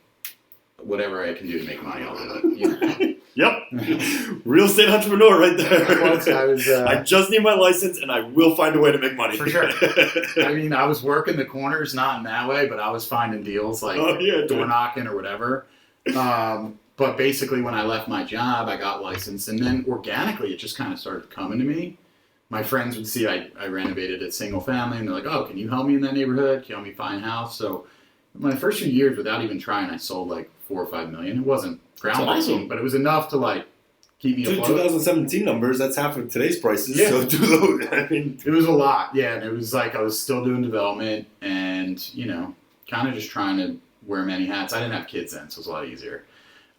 Speaker 2: whatever I can do to make money, I'll do it.
Speaker 3: Yep. Real estate entrepreneur right there. I just need my license and I will find a way to make money.
Speaker 2: For sure. I mean, I was working the corners, not in that way, but I was finding deals like door knocking or whatever. But basically when I left my job, I got licensed and then organically it just kind of started coming to me. my friends would see I renovated a single family, and they're like, "Oh, can you help me in that neighborhood? Can you help me find a house?" So my first few years, without even trying, I sold like 4 or 5 million. It wasn't groundbreaking,
Speaker 3: awesome.
Speaker 2: but it was enough to like keep me afloat.
Speaker 3: 2017 numbers, that's half of today's prices.
Speaker 2: Yeah.
Speaker 3: So do those. I mean,
Speaker 2: it was a lot, yeah. And it was like I was still doing development, and kind of just trying to wear many hats. I didn't have kids then, so it was a lot easier.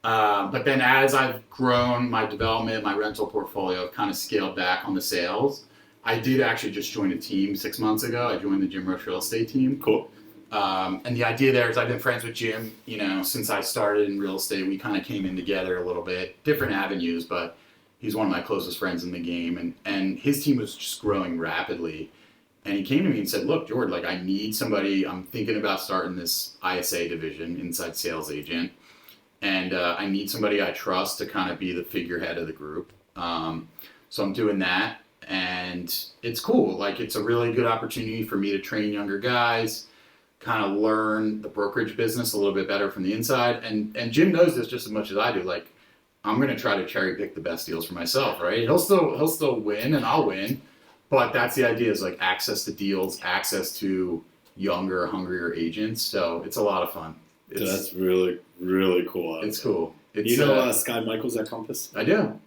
Speaker 2: But then as I've grown my development, my rental portfolio, I've kind of scaled back on the sales. I did actually just join a team 6 months ago. I joined the Jim Roche real estate team.
Speaker 3: Cool.
Speaker 2: And the idea there is I've been friends with Jim, since I started in real estate. We kind of came in together a little bit, different avenues, but he's one of my closest friends in the game. And his team was just growing rapidly. And he came to me and said, "Look, Jordan, like I need somebody. I'm thinking about starting this ISA division, inside sales agent. And I need somebody I trust to kind of be the figurehead of the group." So I'm doing that. And it's cool. Like it's a really good opportunity for me to train younger guys, kind of learn the brokerage business a little bit better from the inside. And Jim knows this just as much as I do. Like I'm going to try to cherry pick the best deals for myself, right? He'll still win and I'll win. But that's the idea, is like access to deals, access to younger, hungrier agents. So it's a lot of fun.
Speaker 3: So that's really, really cool.
Speaker 2: It's cool. It's,
Speaker 3: you know Sky Michaels at Compass?
Speaker 2: I do.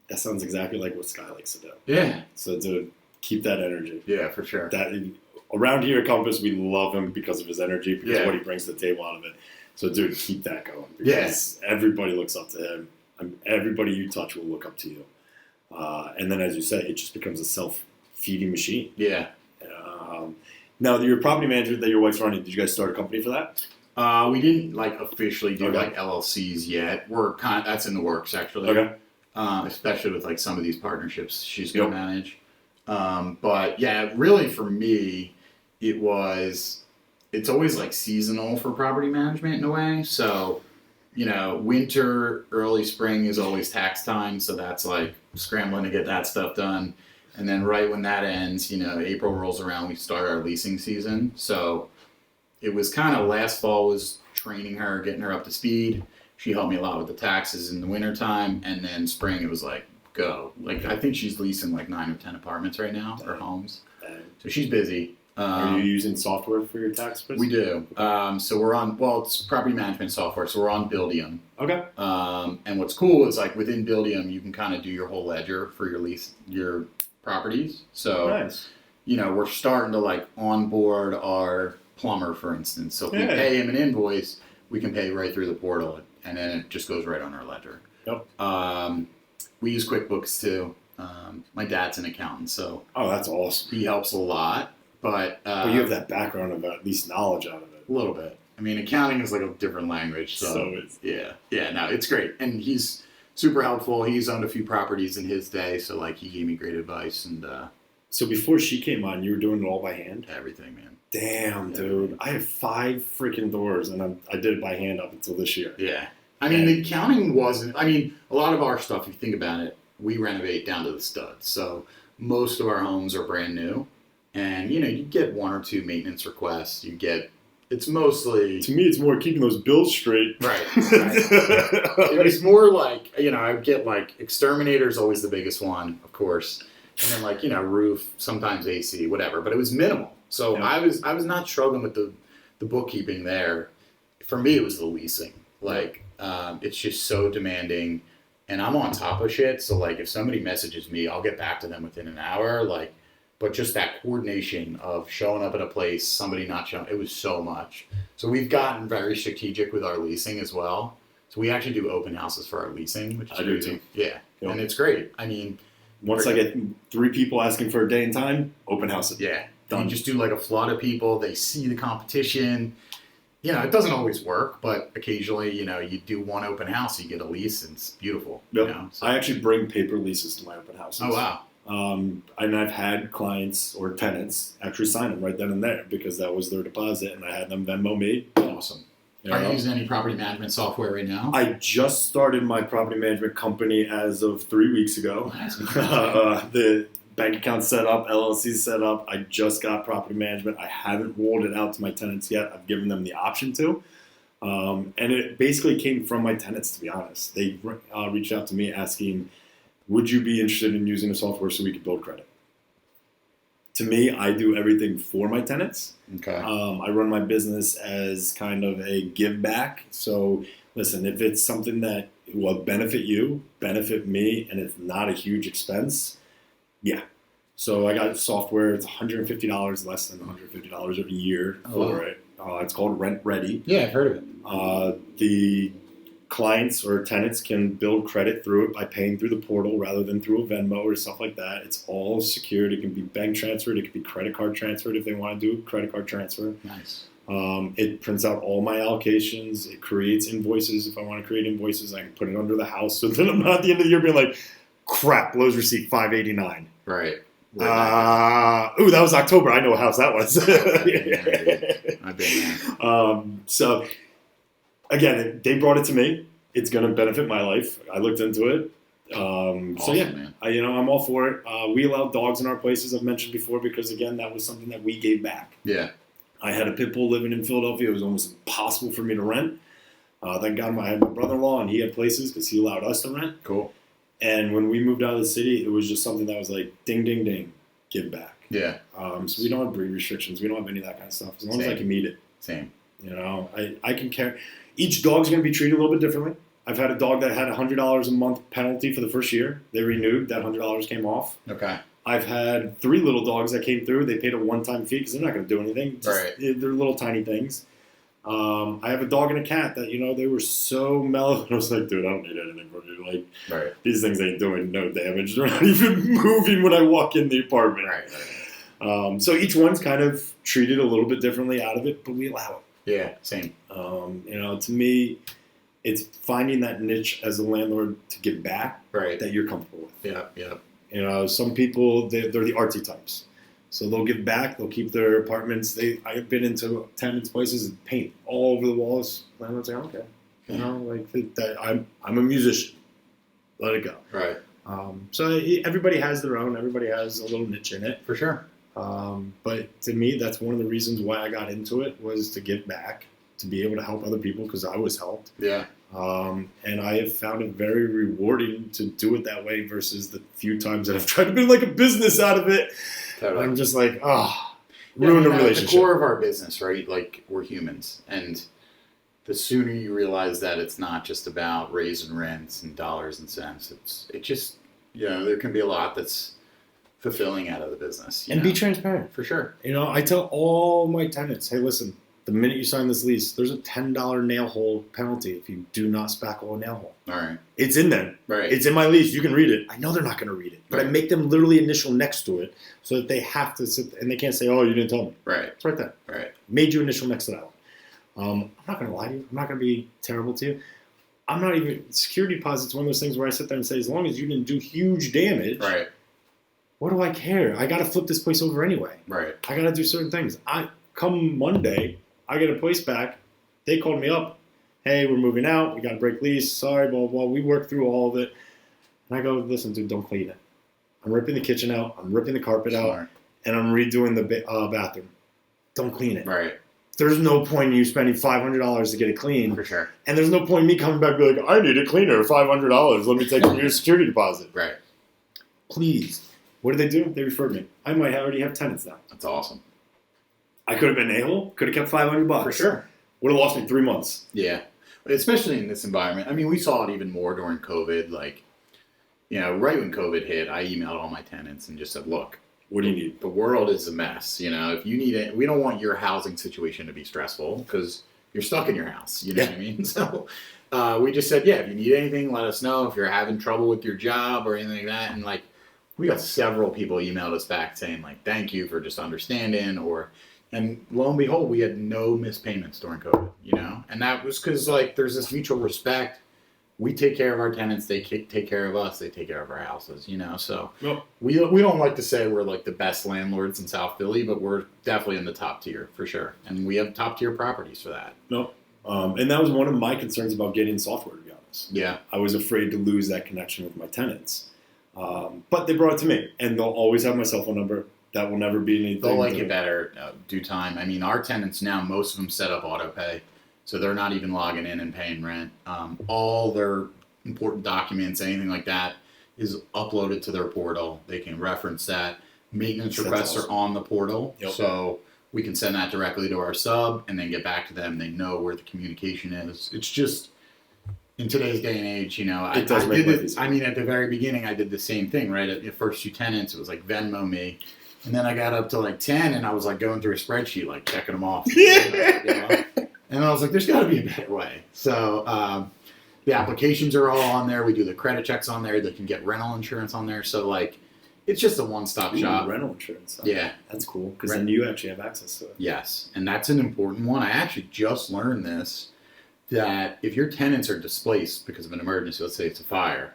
Speaker 3: That sounds exactly like what Sky likes to do.
Speaker 2: Yeah.
Speaker 3: So to keep that energy.
Speaker 2: Yeah, for sure.
Speaker 3: That around here at Compass, we love him because of his energy, because of what he brings to the table out of it. So, dude, keep that going. Because everybody looks up to him. Everybody you touch will look up to you. And then, as you said, it just becomes a self-feeding machine.
Speaker 2: Yeah.
Speaker 3: Now, your property management that your wife's running, did you guys start a company for that?
Speaker 2: We didn't like officially do like LLCs yet. We're that's in the works actually.
Speaker 3: Okay.
Speaker 2: Especially with like some of these partnerships she's going to manage. But yeah, really for me, it's always like seasonal for property management in a way. So, winter, early spring is always tax time. So that's like scrambling to get that stuff done. And then right when that ends, April rolls around, we start our leasing season. So it was kind of last fall was training her, getting her up to speed. She helped me a lot with the taxes in the wintertime. And then spring, it was like, go. Like, I think she's leasing like 9 or 10 apartments right now, or homes. So she's busy.
Speaker 3: Are you using software for your tax business?
Speaker 2: We do. So we're on, it's property management software. So we're on Buildium.
Speaker 3: Okay.
Speaker 2: And what's cool is like within Buildium, you can kind of do your whole ledger for your properties. So,
Speaker 3: nice.
Speaker 2: We're starting to like onboard our plumber, for instance. So if we pay him an invoice, we can pay right through the portal, and then it just goes right on our ledger.
Speaker 3: Yep.
Speaker 2: We use QuickBooks too. My dad's an accountant, so
Speaker 3: that's awesome.
Speaker 2: He helps a lot. But
Speaker 3: you have that background of at least knowledge out of it.
Speaker 2: A little bit. I mean, accounting is like a different language, so yeah. No, it's great, and he's super helpful. He's owned a few properties in his day, so like he gave me great advice. And
Speaker 3: so before she came on, you were doing it all by hand?
Speaker 2: Everything, man.
Speaker 3: Damn, dude. I have 5 freaking doors, and I did it by hand up until this year.
Speaker 2: Yeah. I mean, the accounting wasn't... I mean, a lot of our stuff, if you think about it, we renovate down to the studs. So most of our homes are brand new. And, you get 1 or 2 maintenance requests. It's mostly...
Speaker 3: To me, it's more keeping those bills straight.
Speaker 2: Right. It was more like, I would get like exterminator's always the biggest one, of course. And then like, roof, sometimes AC, whatever. But it was minimal. So I was not struggling with the bookkeeping there. For me, it was the leasing. Like, it's just so demanding. And I'm on top of shit. So like, if somebody messages me, I'll get back to them within an hour. Like, but just that coordination of showing up at a place, somebody not showing, it was so much. So we've gotten very strategic with our leasing as well. So we actually do open houses for our leasing, which is
Speaker 3: I do too.
Speaker 2: Yeah. Yep. And it's great. I mean,
Speaker 3: once I get 3 people asking for a day and time, open house it.
Speaker 2: Yeah. Done. You just do like a flood of people. They see the competition. It doesn't always work, but occasionally, you do one open house, you get a lease, and it's beautiful.
Speaker 3: Yep.
Speaker 2: So.
Speaker 3: I actually bring paper leases to my open houses.
Speaker 2: Oh, wow.
Speaker 3: And I've had clients or tenants actually sign them right then and there because that was their deposit, and I had them Venmo me.
Speaker 2: Awesome. Are you using any property management software right now?
Speaker 3: I just started my property management company as of 3 weeks ago. The bank account set up, LLC set up. I just got property management. I haven't rolled it out to my tenants yet. I've given them the option to. And it basically came from my tenants, to be honest. They reached out to me asking, would you be interested in using the software so we could build credit? to me, I do everything for my tenants.
Speaker 2: Okay.
Speaker 3: I run my business as kind of a give back. So listen, if it's something that will benefit you, benefit me, and it's not a huge expense, yeah. So I got software. It's $150, less than $150 a year for it. It's called Rent Ready.
Speaker 2: Yeah, I've heard of it.
Speaker 3: The clients or tenants can build credit through it by paying through the portal rather than through a Venmo or stuff like that. It's all secured. It can be bank transferred. It can be credit card transferred if they want to do credit card transfer.
Speaker 2: Nice.
Speaker 3: It prints out all my allocations. It creates invoices. If I want to create invoices, I can put it under the house. So then I'm not at the end of the year being like, crap, Lowe's receipt $589.
Speaker 2: Right.
Speaker 3: That was October. I know what house that was.
Speaker 2: I've been there.
Speaker 3: So again, they brought it to me. It's going to benefit my life. I looked into it.
Speaker 2: Awesome,
Speaker 3: So yeah,
Speaker 2: man.
Speaker 3: I'm all for it. We allow dogs in our places. I've mentioned before because again, that was something that we gave back.
Speaker 2: Yeah.
Speaker 3: I had a pit bull living in Philadelphia. It was almost impossible for me to rent. Thank God I had my brother-in-law and he had places because he allowed us to rent.
Speaker 2: Cool.
Speaker 3: And when we moved out of the city, it was just something that was like, ding, ding, ding, give back.
Speaker 2: Yeah.
Speaker 3: So we don't have breed restrictions. We don't have any of that kind of stuff. As long as I can meet it.
Speaker 2: Same.
Speaker 3: I can care. Each dog's going to be treated a little bit differently. I've had a dog that had $100 a month penalty for the first year. They renewed. That $100 came off.
Speaker 2: Okay.
Speaker 3: I've had 3 little dogs that came through. They paid a one-time fee because they're not going to do anything.
Speaker 2: Right.
Speaker 3: They're little tiny things. I have a dog and a cat that, they were so mellow. I was like, dude, I don't need anything from you. Like,
Speaker 2: Right.
Speaker 3: these things ain't doing no damage. They're not even moving when I walk in the apartment.
Speaker 2: Right.
Speaker 3: So each one's kind of treated a little bit differently out of it, but we allow it.
Speaker 2: Yeah. Same.
Speaker 3: To me, it's finding that niche as a landlord to give back
Speaker 2: Right.
Speaker 3: that you're comfortable with.
Speaker 2: Yeah. Yeah.
Speaker 3: Some people, they're the artsy types. So they'll give back. They'll keep their apartments. I've been into tenants' places and paint all over the walls. Landlords say, okay. That I'm a musician. Let it go.
Speaker 2: Right.
Speaker 3: So everybody has their own. Everybody has a little niche in it.
Speaker 2: For sure.
Speaker 3: But to me, that's one of the reasons why I got into it was to give back, to be able to help other people because I was helped.
Speaker 2: Yeah.
Speaker 3: And I have found it very rewarding to do it that way versus the few times that I've tried to build like a business out of it.
Speaker 2: Totally.
Speaker 3: I'm just like, ruin the relationship.
Speaker 2: At the core of our business, right? Like, we're humans. And the sooner you realize that it's not just about raising rents and dollars and cents, it just, there can be a lot that's fulfilling out of the business.
Speaker 3: And be transparent.
Speaker 2: For sure.
Speaker 3: I tell all my tenants, hey, listen, the minute you sign this lease, there's a $10 nail hole penalty if you do not spackle a nail hole.
Speaker 2: All right.
Speaker 3: It's in there.
Speaker 2: Right.
Speaker 3: It's in my lease. You can read it. I know they're not going to read it, but I make them literally initial next to it so that they have to sit and they can't say, oh, you didn't tell me.
Speaker 2: Right.
Speaker 3: It's right there.
Speaker 2: Right.
Speaker 3: Made you initial next to that one. I'm not going to lie to you. I'm not going to be terrible to you. I'm not even, security deposit's one of those things where I sit there and say, as long as you didn't do huge damage,
Speaker 2: Right.
Speaker 3: what do I care? I got to flip this place over anyway.
Speaker 2: Right.
Speaker 3: I got to do certain things. Come Monday, I get a place back. They called me up. Hey, we're moving out. We got to break lease. Sorry, blah, blah. We worked through all of it. And I go, listen, dude, don't clean it. I'm ripping the kitchen out. I'm ripping the carpet out. And I'm redoing the bathroom. Don't clean it.
Speaker 2: Right.
Speaker 3: There's no point in you spending $500 to get it clean.
Speaker 2: For sure.
Speaker 3: And there's no point in me coming back and be like, I need a cleaner, $500. Let me take from your security deposit.
Speaker 2: Right.
Speaker 3: Please. What did they do? They referred me. I might already have tenants now.
Speaker 2: That's awesome.
Speaker 3: I could have been a-hole. Could have kept $500.
Speaker 2: For sure.
Speaker 3: Would have lost me 3 months.
Speaker 2: Yeah. Especially in this environment. I mean, we saw it even more during COVID. Like, right when COVID hit, I emailed all my tenants and just said, look,
Speaker 3: what do you need?
Speaker 2: The world is a mess. If you need it, we don't want your housing situation to be stressful because you're stuck in your house. You know what I mean? So we just said, if you need anything, let us know. If you're having trouble with your job or anything like that. And we got several people emailed us back saying thank you for just understanding and lo and behold, we had no missed payments during COVID, and that was because there's this mutual respect. We take care of our tenants, they take care of us, they take care of our houses, so we don't like to say we're the best landlords in South Philly, but we're definitely in the top tier for sure. And we have top tier properties for that.
Speaker 3: And that was one of my concerns about getting software, to be honest.
Speaker 2: Yeah.
Speaker 3: I was afraid to lose that connection with my tenants. But they brought it to me, and they'll always have my cell phone number. That will never be anything.
Speaker 2: They'll like it better due time. I mean, our tenants now, most of them set up auto pay, so they're not even logging in and paying rent. All their important documents, anything like that, is uploaded to their portal. They can reference that. maintenance
Speaker 3: That's
Speaker 2: requests
Speaker 3: awesome.
Speaker 2: are on the portal.
Speaker 3: Yep.
Speaker 2: So we can send that directly to our sub and then get back to them. They know where the communication is. It's just, in today's day and age, you know,
Speaker 3: It does
Speaker 2: I
Speaker 3: make
Speaker 2: did
Speaker 3: life
Speaker 2: it.
Speaker 3: easier.
Speaker 2: I mean, at the very beginning, I did the same thing, right? At the first 2 tenants, it was like Venmo me. And then I got up to like 10 and I was like going through a spreadsheet, like checking them off. You know? And I was like, there's got to be a better way. So the applications are all on there. We do the credit checks on there. They can get rental insurance on there. So, like, it's just a one-stop shop.
Speaker 3: Rental insurance.
Speaker 2: Yeah.
Speaker 3: That's cool, because then you actually have access to it.
Speaker 2: Yes. And that's an important one. I actually just learned this, that if your tenants are displaced because of an emergency, let's say it's a fire,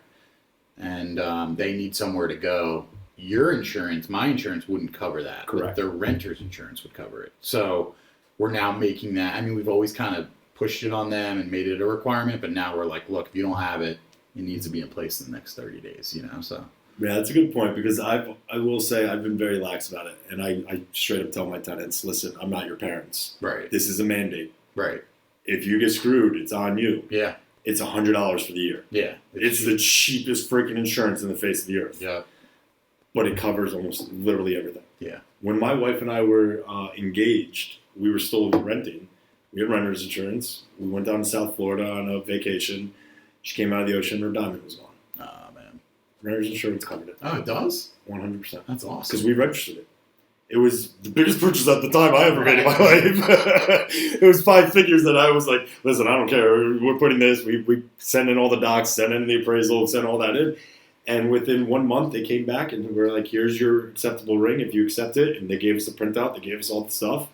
Speaker 2: and they need somewhere to go, your insurance, my insurance, wouldn't cover that.
Speaker 3: Correct.
Speaker 2: Their renter's insurance would cover it. So we're now making that. I mean, we've always kind of pushed it on them and made it a requirement, but now we're like, look, if you don't have it, it needs to be in place in the next 30 days, you know? So.
Speaker 3: Yeah, that's a good point, because I will say I've been very lax about it. And I straight up tell my tenants, listen, I'm not your parents.
Speaker 2: Right.
Speaker 3: This is a mandate.
Speaker 2: Right.
Speaker 3: If you get screwed, it's on you.
Speaker 2: Yeah.
Speaker 3: It's $100 for the year.
Speaker 2: Yeah.
Speaker 3: It's the cheapest freaking insurance in the face of the earth.
Speaker 2: Yeah.
Speaker 3: But it covers almost literally everything.
Speaker 2: Yeah.
Speaker 3: When my wife and I were engaged, we were still renting. We had renter's insurance. We went down to South Florida on a vacation. She came out of the ocean, her diamond was gone.
Speaker 2: Oh, man.
Speaker 3: Renter's insurance covered it.
Speaker 2: Oh, it does?
Speaker 3: 100%.
Speaker 2: That's awesome.
Speaker 3: Because we registered it. It was the biggest purchase at the time I ever made in my life. It was 5 figures that I was like, listen, I don't care. We're putting this. We send in all the docs, send in the appraisal, send all that in. And within 1 month, they came back and were like, here's your acceptable ring if you accept it. And they gave us a printout. They gave us all the stuff.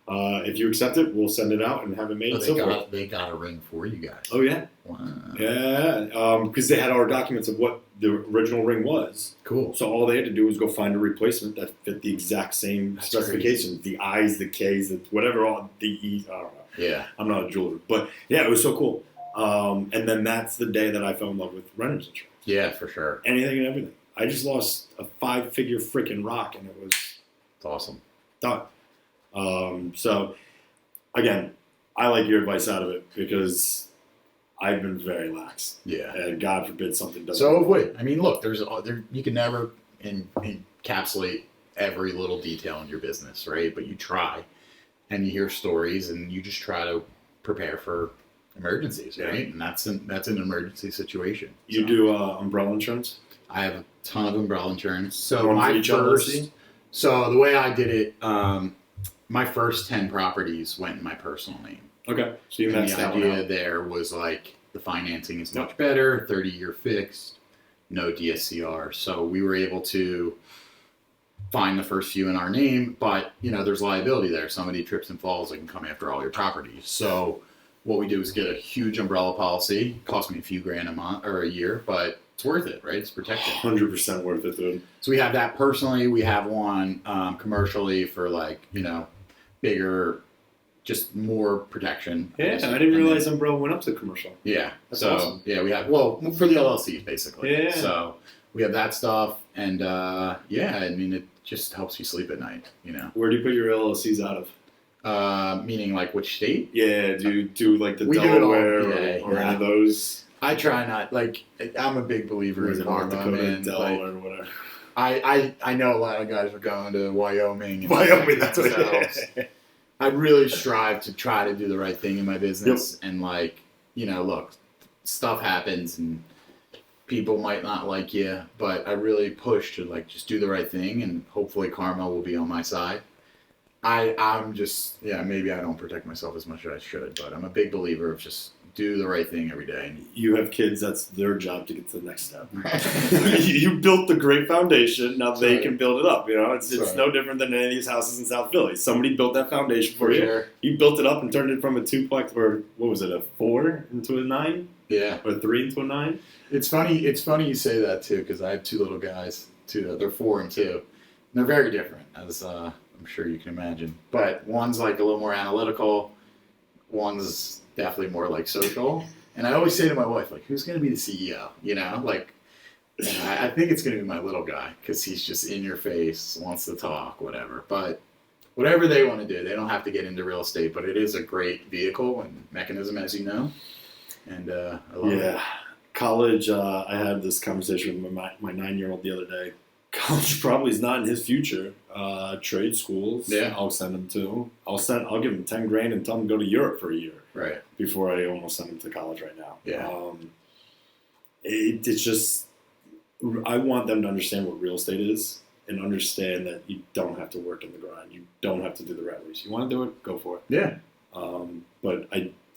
Speaker 3: If you accept it, we'll send it out and have it made.
Speaker 2: Oh, they got a ring for you guys.
Speaker 3: Oh, yeah.
Speaker 2: Wow.
Speaker 3: Yeah. Because they had our documents of what the original ring was.
Speaker 2: Cool.
Speaker 3: So all they had to do was go find a replacement that fit the exact same
Speaker 2: That's
Speaker 3: specifications. The I's, the K's, the whatever, all the E's. I don't know.
Speaker 2: Yeah.
Speaker 3: I'm not a jeweler. But, yeah, it was so cool. And then that's the day that I fell in love with renter's insurance.
Speaker 2: Yeah, for sure.
Speaker 3: Anything and everything. I just lost a 5-figure freaking rock, and it was
Speaker 2: It's awesome.
Speaker 3: done. So, again, I like your advice out of it because I've been very lax.
Speaker 2: Yeah.
Speaker 3: And God forbid something doesn't.
Speaker 2: So have we. I mean, look, you can never encapsulate every little detail in your business, right? But you try, and you hear stories, and you just try to prepare for emergencies, right? And that's an emergency situation.
Speaker 3: You do umbrella insurance?
Speaker 2: I have a ton of umbrella insurance. So
Speaker 3: One for
Speaker 2: my
Speaker 3: each
Speaker 2: first,
Speaker 3: LLC?
Speaker 2: so the way I did it, my first 10 properties went in my personal name.
Speaker 3: Okay. So you
Speaker 2: And
Speaker 3: maxed
Speaker 2: the
Speaker 3: that one
Speaker 2: idea
Speaker 3: out.
Speaker 2: there was like the financing is much better, 30-year fixed, no DSCR. So we were able to find the first few in our name, but there's liability there. Somebody trips and falls, they can come after all your properties. So what we do is get a huge umbrella policy. It cost me a few grand a month or a year, but it's worth it, right? It's protected.
Speaker 3: 100% worth it, dude.
Speaker 2: So we have that personally. We have one commercially for bigger, just more protection.
Speaker 3: Yeah, I didn't realize umbrella went up to commercial.
Speaker 2: Yeah.
Speaker 3: That's
Speaker 2: so
Speaker 3: awesome.
Speaker 2: yeah, we have for the LLCs basically.
Speaker 3: Yeah.
Speaker 2: So we have that stuff, and I mean it just helps you sleep at night.
Speaker 3: Where do you put your LLCs out of?
Speaker 2: Meaning like which state?
Speaker 3: Yeah, do you do like the
Speaker 2: We do it all,
Speaker 3: Delaware or any of those?
Speaker 2: I try not I'm a big believer in
Speaker 3: North
Speaker 2: karma,
Speaker 3: Dakota,
Speaker 2: man.
Speaker 3: Delaware, or whatever.
Speaker 2: I know a lot of guys are going to Wyoming. And
Speaker 3: Wyoming, that's what
Speaker 2: themselves. I really strive to try to do the right thing in my business, and look, stuff happens and people might not like you, but I really push to just do the right thing, and hopefully karma will be on my side. I'm just maybe I don't protect myself as much as I should, but I'm a big believer of just do the right thing every day.
Speaker 3: You have kids, that's their job to get to the next step. You built the great foundation, now they can build it up. It's no different than any of these houses in South Philly. Somebody built that foundation for you.
Speaker 2: Sure.
Speaker 3: You built it up and turned it from a 2-plex, or what was it, a 4 into a 9?
Speaker 2: Yeah.
Speaker 3: Or 3 into a 9?
Speaker 2: It's funny you say that too, because I have 2 little guys, they're 4 and 2. And they're very different, as I'm sure you can imagine. But one's a little more analytical, one's definitely more social. And I always say to my wife, who's going to be the CEO? I think it's going to be my little guy, because he's just in your face, wants to talk, whatever. But whatever they want to do, they don't have to get into real estate, but it is a great vehicle and mechanism, as you know. And I love it.
Speaker 3: College, I had this conversation with my 9-year-old the other day. college probably is not in his future. Trade schools,
Speaker 2: Yeah.
Speaker 3: I'll send him to. I'll give him $10,000 and tell him to go to Europe for a year.
Speaker 2: Right.
Speaker 3: Before I almost send him to college right now.
Speaker 2: Yeah.
Speaker 3: It's just, I want them to understand what real estate is and understand that you don't have to work in the grind. You don't have to do the rat race. You want to do it, go for it.
Speaker 2: Yeah.
Speaker 3: But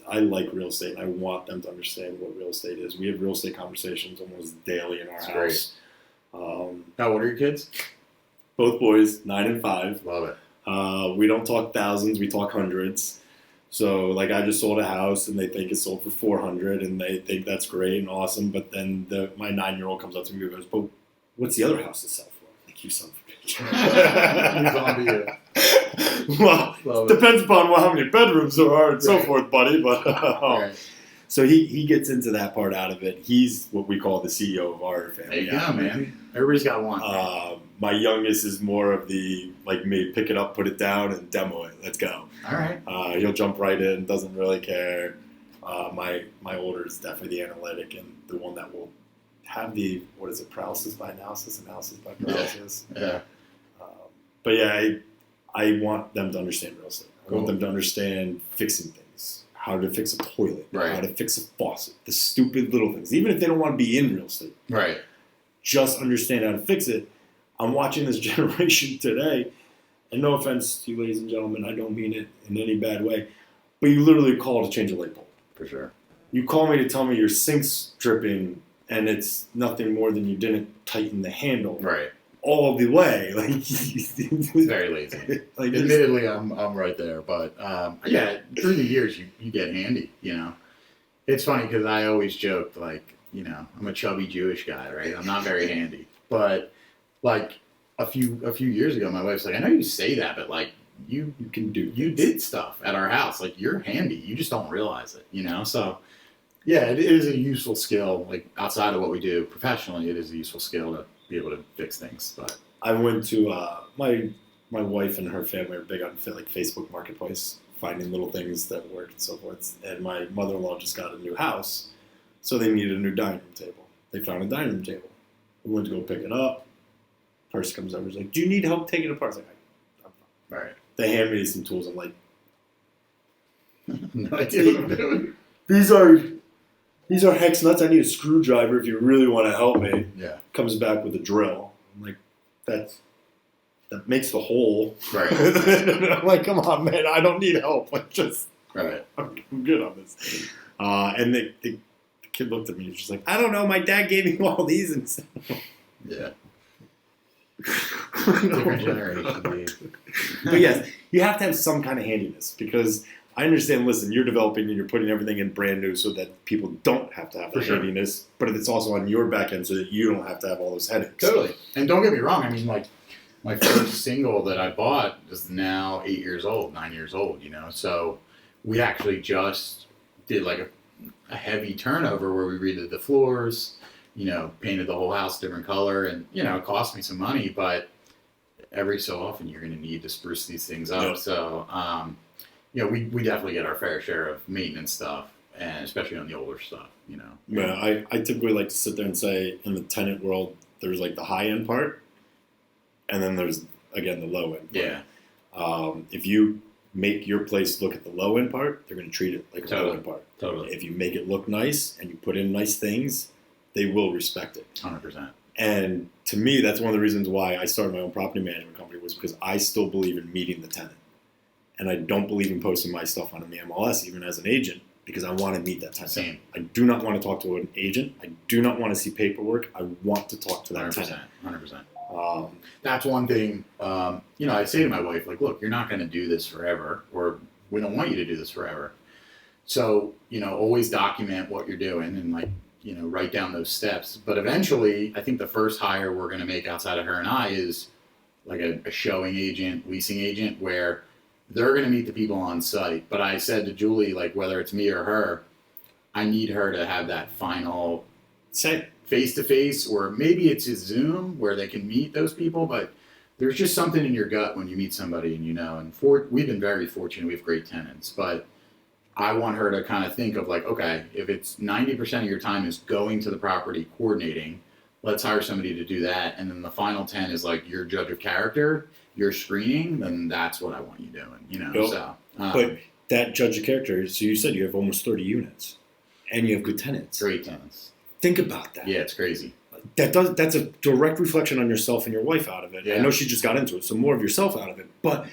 Speaker 3: I like real estate, and I want them to understand what real estate is. We have real estate conversations almost daily in our house.
Speaker 2: Great. How old are your kids?
Speaker 3: Both boys, 9 and 5.
Speaker 2: Love it.
Speaker 3: We don't talk thousands, we talk hundreds. So, like, I just sold a house, and they think it's sold for $400, and they think that's great and awesome. But then my 9-year-old comes up to me and goes, "But what's the other house to sell for?" I'm like, "You son of a bitch."
Speaker 2: He's on to you.
Speaker 3: Well, depends upon how many bedrooms there are and so forth, buddy. But
Speaker 2: Right.
Speaker 3: So he gets into that part out of it. He's what we call the CEO of our family.
Speaker 2: There you go, man. Everybody's got one.
Speaker 3: My youngest is more of the, like me, pick it up, put it down, and demo it. Let's go.
Speaker 2: All right.
Speaker 3: He'll jump right in, doesn't really care. My older is definitely the analytic and the one that will have the, paralysis by analysis by paralysis.
Speaker 2: Yeah.
Speaker 3: But yeah, I want them to understand real estate. I want
Speaker 2: Cool.
Speaker 3: them to understand fixing things, how to fix a toilet,
Speaker 2: Right.
Speaker 3: how to fix a faucet, the stupid little things. Even if they don't want to be in real estate,
Speaker 2: Right.
Speaker 3: just understand how to fix it. I'm watching this generation today, and no offense to you, ladies and gentlemen, I don't mean it in any bad way, but you literally call to change a light bulb.
Speaker 2: For sure.
Speaker 3: You call me to tell me your sink's dripping, and it's nothing more than you didn't tighten the handle
Speaker 2: Right.
Speaker 3: all the way. Like,
Speaker 2: It's very lazy.
Speaker 3: like
Speaker 2: Admittedly, I'm right there, but yeah, through the years you get handy. It's funny because I always joked like, I'm a chubby Jewish guy, right? I'm not very handy, but like a few years ago, my wife's like, I know you say that, but like you did stuff at our house, like you're handy, you just don't realize it, So yeah, it is a useful skill. Like outside of what we do professionally, it is a useful skill to be able to fix things. But
Speaker 3: I went to my wife and her family are big on like Facebook Marketplace, finding little things that work and so forth. And my mother-in-law just got a new house, so they needed a new dining room table. They found a dining room table. We went to go pick it up. Person comes over, is like, "Do you need help taking it apart?" I was like, "I'm fine."
Speaker 2: right,
Speaker 3: They hand me some tools. I'm like,
Speaker 2: no idea what I'm doing.
Speaker 3: These are hex nuts. I need a screwdriver if you really want to help me.
Speaker 2: Yeah,
Speaker 3: Comes back with a drill. I'm like, that makes the hole.
Speaker 2: right,
Speaker 3: I'm like, come on, man, I don't need help. Like, just
Speaker 2: right.
Speaker 3: I'm good on this. And the kid looked at me and was just like, I don't know, my dad gave me all these and stuff.
Speaker 2: Yeah. Different generation, dude.
Speaker 3: But yes, you have to have some kind of handiness because I understand, listen, you're developing and you're putting everything in brand new so that people don't have to have
Speaker 2: For
Speaker 3: that
Speaker 2: sure.
Speaker 3: handiness, but it's also on your back end so that you don't have to have all those headaches.
Speaker 2: Totally. And don't get me wrong. I mean, like, my first single that I bought is now 9 years old, So we actually just did like a heavy turnover where we redid the floors, painted the whole house different color, and, it cost me some money, but every so often you're going to need to spruce these things up.
Speaker 3: Yep.
Speaker 2: So, we definitely get our fair share of maintenance stuff, and especially on the older stuff,
Speaker 3: Yeah, I typically like to sit there and say in the tenant world, there's like the high end part, and then there's, again, the low end part.
Speaker 2: Yeah.
Speaker 3: If you make your place look at the low end part, they're going to treat it like a low end part.
Speaker 2: Totally.
Speaker 3: If you make it look nice and you put in nice things, they will respect it.
Speaker 2: 100%.
Speaker 3: And to me, that's one of the reasons why I started my own property management company, was because I still believe in meeting the tenant. And I don't believe in posting my stuff on the MLS, even as an agent, because I want to meet that tenant.
Speaker 2: Same.
Speaker 3: I do not want to talk to an agent. I do not want to see paperwork. I want to talk to that
Speaker 2: 100%.
Speaker 3: tenant.
Speaker 2: 100%. That's one thing, I say to my wife, like, look, you're not going to do this forever, or we don't want you to do this forever. So, always document what you're doing and, like, write down those steps. But eventually, I think the first hire we're going to make outside of her and I is like a showing agent, leasing agent, where they're going to meet the people on site. But I said to Julie, like, whether it's me or her, I need her to have that final
Speaker 3: Say,
Speaker 2: face-to-face, or maybe it's a Zoom where they can meet those people, but there's just something in your gut when you meet somebody and we've been very fortunate, we have great tenants, but I want her to kind of think of like, okay, if it's 90% of your time is going to the property, coordinating, let's hire somebody to do that. And then the final 10 is like your judge of character, your screening, then that's what I want you doing, you know?
Speaker 3: Yep.
Speaker 2: So,
Speaker 3: But that judge of character, so you said you have almost 30 units and you have good tenants.
Speaker 2: great tenants.
Speaker 3: Think about that.
Speaker 2: Yeah, it's crazy.
Speaker 3: That's a direct reflection on yourself and your wife out of it.
Speaker 2: Yeah.
Speaker 3: I know she just got into it, so more of yourself out of it. But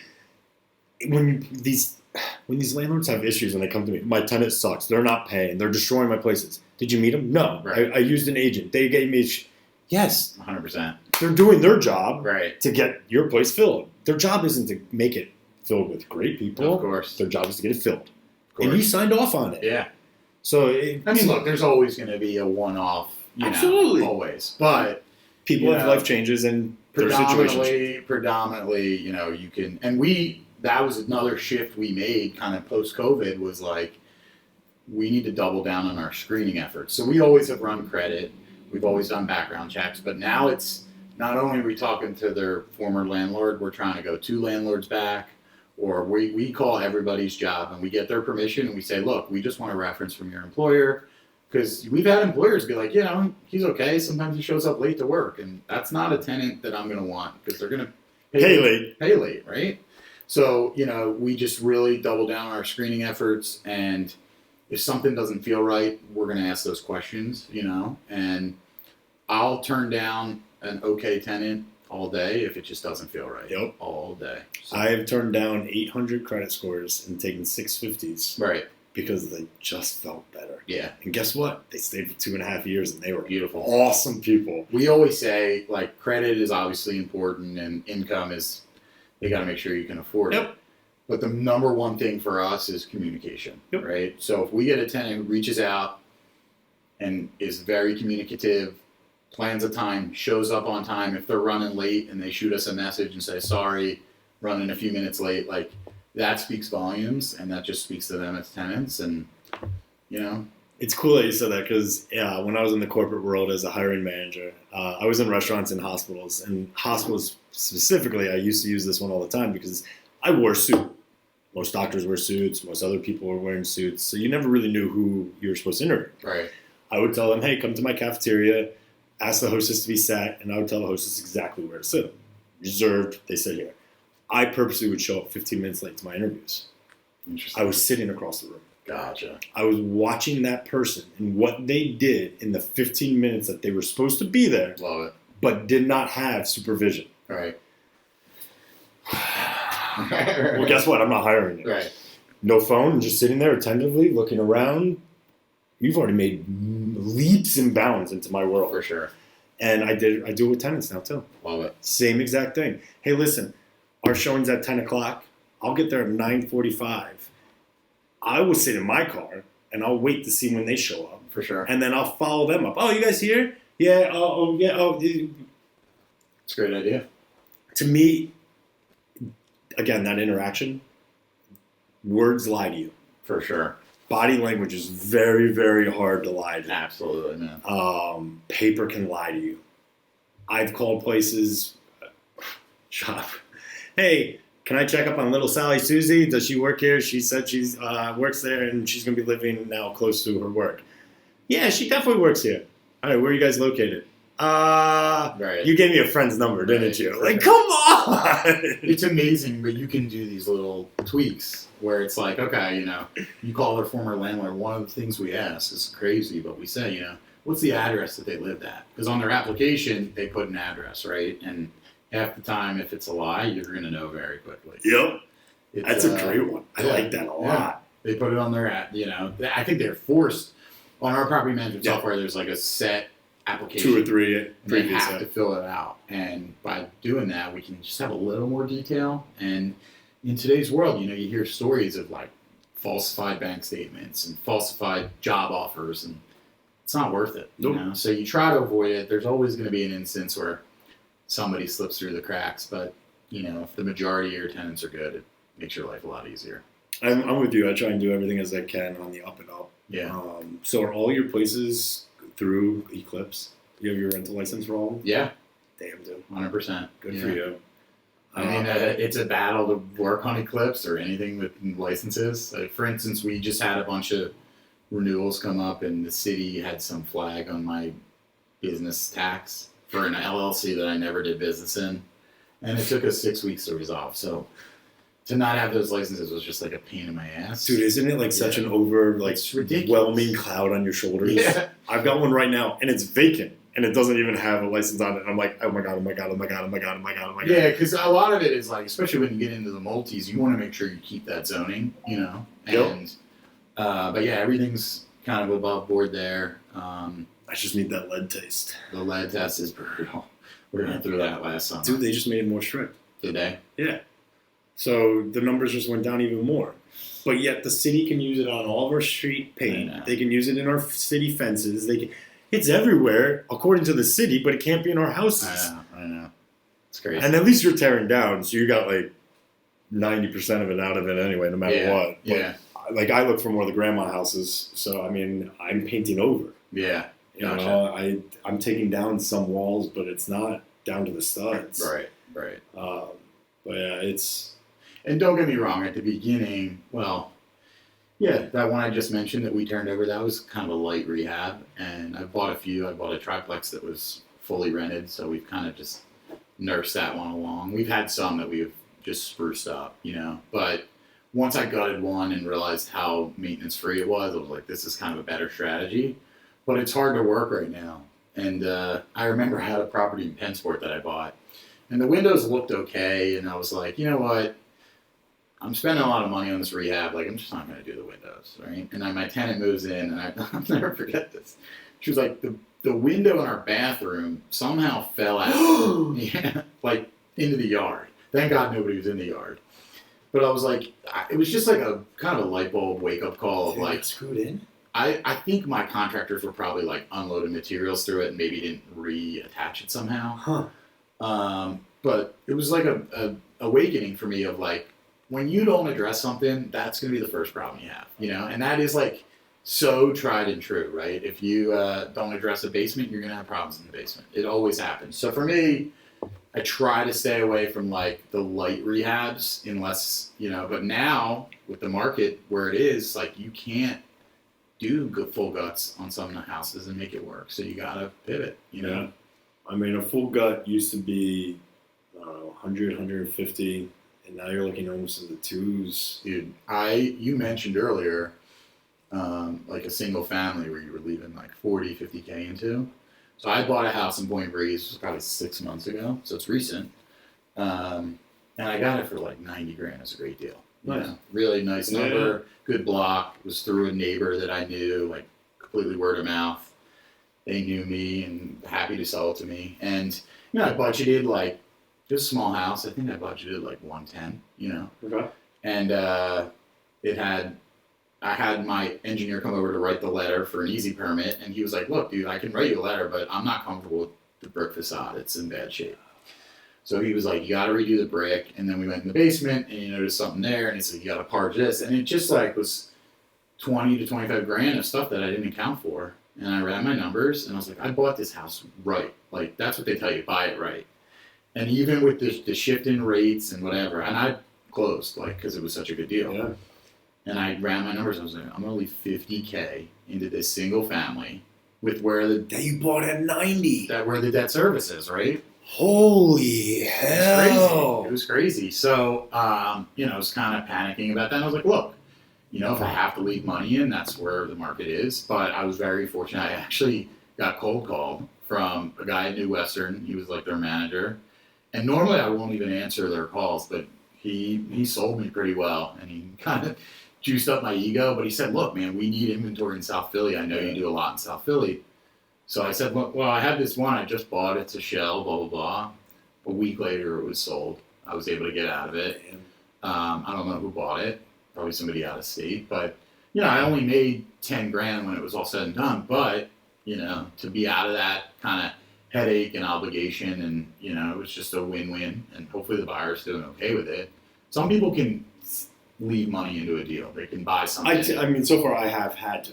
Speaker 3: when these landlords have issues and they come to me, my tenant sucks, they're not paying, they're destroying my places. Did you meet them? No.
Speaker 2: Right.
Speaker 3: I used an agent. They gave me, yes,
Speaker 2: 100%.
Speaker 3: they're doing their job
Speaker 2: Right.
Speaker 3: to get your place filled. Their job isn't to make it filled with great people.
Speaker 2: Of course.
Speaker 3: Their job is to get it filled.
Speaker 2: Of course.
Speaker 3: And you signed off on it.
Speaker 2: Yeah.
Speaker 3: So,
Speaker 2: Look, there's always going to be a one-off,
Speaker 3: Absolutely.
Speaker 2: always. But
Speaker 3: people have life changes and their situations.
Speaker 2: predominantly, you can, and that was another shift we made kind of post-COVID was like, we need to double down on our screening efforts. So we always have run credit. We've always done background checks, but now it's not only are we talking to their former landlord, we're trying to go 2 landlords back, or we call everybody's job and we get their permission and we say, look, we just want a reference from your employer. Because we've had employers be like, he's okay. Sometimes he shows up late to work. And that's not a tenant that I'm going to want because they're going to pay late, right? So, we just really double down on our screening efforts. And if something doesn't feel right, we're going to ask those questions, and I'll turn down an okay tenant all day if it just doesn't feel right.
Speaker 3: Yep.
Speaker 2: All day. So.
Speaker 3: I have turned down 800 credit scores and taken 650s.
Speaker 2: Right.
Speaker 3: Because they just felt better.
Speaker 2: Yeah.
Speaker 3: And guess what? They stayed for 2.5 years and they were
Speaker 2: beautiful.
Speaker 3: Awesome people.
Speaker 2: We always say, like, credit is obviously important and income is, you got to make sure you can afford it. But the number one thing for us is communication, right? So if we get a tenant who reaches out and is very communicative, plans a time, shows up on time, if they're running late and they shoot us a message and say, sorry, running a few minutes late, like, that speaks volumes, and that just speaks to them as tenants, and,
Speaker 3: It's cool that you said that because when I was in the corporate world as a hiring manager, I was in restaurants and hospitals. And hospitals specifically, I used to use this one all the time because I wore a suit. Most doctors wear suits. Most other people were wearing suits. So you never really knew who you were supposed to interview.
Speaker 2: Right.
Speaker 3: I would tell them, hey, come to my cafeteria, ask the hostess to be sat, and I would tell the hostess exactly where to sit. Reserved, they sit here. I purposely would show up 15 minutes late to my interviews.
Speaker 2: Interesting.
Speaker 3: I was sitting across the room.
Speaker 2: Gotcha.
Speaker 3: I was watching that person and what they did in the 15 minutes that they were supposed to be there.
Speaker 2: Love it.
Speaker 3: But did not have supervision.
Speaker 2: Right.
Speaker 3: Well, guess what? I'm not hiring you.
Speaker 2: Right.
Speaker 3: No phone, just sitting there attentively, looking around. You've already made leaps and bounds into my world.
Speaker 2: For sure.
Speaker 3: And I do it with tenants now, too.
Speaker 2: Love it.
Speaker 3: Same exact thing. Hey, listen, our showing's at 10 o'clock. I'll get there at 9:45. I will sit in my car, and I'll wait to see when they show up.
Speaker 2: For sure.
Speaker 3: And then I'll follow them up. Oh, you guys here? Yeah. Yeah.
Speaker 2: It's a great idea.
Speaker 3: To me, again, that interaction, words lie to you.
Speaker 2: For sure.
Speaker 3: Body language is very, very hard to lie to.
Speaker 2: Absolutely, man.
Speaker 3: Paper can lie to you. I've called places, shop. Hey, can I check up on little Sally Susie? Does she work here? She said she's works there and she's going to be living now close to her work. Yeah, she definitely works here. All right, where are you guys located?
Speaker 2: Right.
Speaker 3: You gave me a friend's number, didn't you?
Speaker 2: Right.
Speaker 3: Like, come on!
Speaker 2: It's amazing, but you can do these little tweaks where it's like, okay, you call their former landlord. One of the things we ask is crazy, but we say, what's the address that they lived at? Because on their application, they put an address, right? And half the time, if it's a lie, you're going to know very quickly.
Speaker 3: Yep. That's a great one. I like that a lot.
Speaker 2: They put it on their app, I think they're forced on our property management software. There's like a set application.
Speaker 3: 2 or 3
Speaker 2: they have to fill it out, and by doing that we can just have a little more detail. And in today's world, you hear stories of like falsified bank statements and falsified job offers, and it's not worth it.
Speaker 3: Nope.
Speaker 2: So you try to avoid it. There's always going to be an instance where somebody slips through the cracks, but if the majority of your tenants are good, it makes your life a lot easier.
Speaker 3: I'm with you. I try and do everything as I can on the up and up.
Speaker 2: Yeah.
Speaker 3: So are all your places through Eclipse? You have your rental license for all of them?
Speaker 2: Yeah.
Speaker 3: Damn, dude.
Speaker 2: 100%.
Speaker 3: Good for you.
Speaker 2: I mean, it's a battle to work on Eclipse or anything with licenses. For instance, we just had a bunch of renewals come up, and the city had some flag on my, business tax for an LLC that I never did business in. And it took us 6 weeks to resolve. So to not have those licenses was just like a pain in my ass.
Speaker 3: Dude, isn't it like such an overwhelming cloud on your shoulders?
Speaker 2: Yeah.
Speaker 3: I've got one right now, and it's vacant, and it doesn't even have a license on it. And I'm like, oh my god.
Speaker 2: Yeah, because a lot of it is like, especially when you get into the multis, you want to make sure you keep that zoning, you know. And but yeah, everything's kind of above board there.
Speaker 3: I just need that lead taste.
Speaker 2: The lead test is brutal. We went through that last summer.
Speaker 3: Dude, they just made it more strict.
Speaker 2: Did they?
Speaker 3: Yeah. So the numbers just went down even more. But yet the city can use it on all of our street paint. They can use it in our city fences. It's everywhere, according to the city, but it can't be in our houses.
Speaker 2: I know. It's crazy.
Speaker 3: And at least you're tearing down, so you got like 90% of it out of it anyway, no matter what. But,
Speaker 2: yeah.
Speaker 3: Like I look for more of the grandma houses, so I mean, I'm painting over.
Speaker 2: Yeah.
Speaker 3: You know, I'm taking down some walls, but it's not down to the studs.
Speaker 2: Right.
Speaker 3: But yeah, it's...
Speaker 2: And don't get me wrong, at the beginning, that one I just mentioned that we turned over, that was kind of a light rehab. And I bought a few. I bought a triplex that was fully rented, so we've kind of just nursed that one along. We've had some that we've just spruced up, you know. But once I gutted one and realized how maintenance-free it was, I was like, this is kind of a better strategy. But it's hard to work right now. And I remember I had a property in Pensport that I bought. And the windows looked okay, and I was like, you know what? I'm spending a lot of money on this rehab. Like, I'm just not going to do the windows, right? And then my tenant moves in, and I'll never forget this. She was like, the window in our bathroom somehow fell out, like into the yard. Thank God nobody was in the yard. But I was like, it was just like a kind of a light bulb wake-up call of like,
Speaker 3: screwed in?
Speaker 2: I think my contractors were probably like unloading materials through it and maybe didn't reattach it somehow. But it was like a awakening for me of like, when you don't address something, that's going to be the first problem you have, you know? And that is like so tried and true, right? If you don't address a basement, you're going to have problems in the basement. It always happens. So for me, I try to stay away from like the light rehabs unless, you know, but now with the market where it is, like you can't do full guts on some houses and make it work. So you got to pivot, you know?
Speaker 3: Yeah. I mean, a full gut used to be, I don't know, 100, 150. And now you're looking almost in the twos.
Speaker 2: Dude, you mentioned earlier, like a single family where you were leaving like 40, 50K into. So I bought a house in Point Breeze probably 6 months ago. So it's recent. And I got it for like 90 grand. It's a great deal.
Speaker 3: Nice.
Speaker 2: You know, really nice number, good block. It was through a neighbor that I knew, like completely word of mouth. They knew me and happy to sell it to me. And, you know, I budgeted like, just a small house. I think I budgeted like 110, you know.
Speaker 3: Okay.
Speaker 2: And I had my engineer come over to write the letter for an easy permit, and he was like, "Look, dude, I can write you a letter, but I'm not comfortable with the brick facade. It's in bad shape." So he was like, "You got to redo the brick." And then we went in the basement, and you noticed something there, and he said, "You got to parge this," and it just like was 20 to 25 grand of stuff that I didn't account for. And I ran my numbers, and I was like, "I bought this house right. Like that's what they tell you, buy it right." And even with the shift in rates and whatever, and I closed, like, because it was such a good deal.
Speaker 3: Yeah.
Speaker 2: And I ran my numbers, and I was like, I'm going to leave 50K into this single family with where the...
Speaker 3: That you bought at 90.
Speaker 2: Where the debt service is, right?
Speaker 3: Holy hell.
Speaker 2: It was crazy. So, you know, I was kind of panicking about that. And I was like, look, you know, if I have to leave money in, that's where the market is. But I was very fortunate. I actually got cold called from a guy at New Western. He was like their manager. And normally I won't even answer their calls, but he sold me pretty well, and he kind of juiced up my ego. But he said, look, man, we need inventory in South Philly. I know you do a lot in South Philly. So I said, well, I have this one. I just bought it. It's a shell, blah, blah, blah. A week later, it was sold. I was able to get out of it. I don't know who bought it. Probably somebody out of state. But, you know, I only made 10 grand when it was all said and done. But, you know, to be out of that kind of headache and obligation, and you know, it was just a win-win, and hopefully the buyer's doing okay with it. Some people can leave money into a deal. They can buy something.
Speaker 3: I mean, so far I have had to.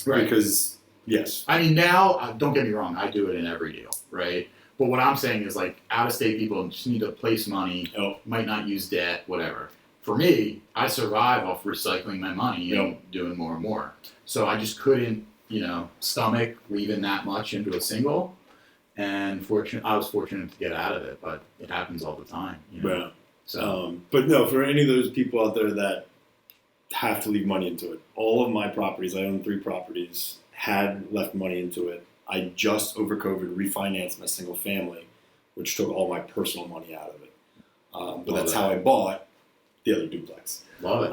Speaker 2: Right.
Speaker 3: Because, yes.
Speaker 2: I mean, now, don't get me wrong, I do it in every deal, right? But what I'm saying is, like, out-of-state people just need to place money, might not use debt, whatever. For me, I survive off recycling my money and doing more and more. So I just couldn't, you know, stomach leaving that much into a single. And I was fortunate to get out of it, but it happens all the time. You know?
Speaker 3: Yeah.
Speaker 2: So,
Speaker 3: But no, for any of those people out there that have to leave money into it, all of my properties, I own 3 properties, had left money into it. I just over COVID refinanced my single family, which took all my personal money out of it. But that's how I bought the other duplex.
Speaker 2: Love it.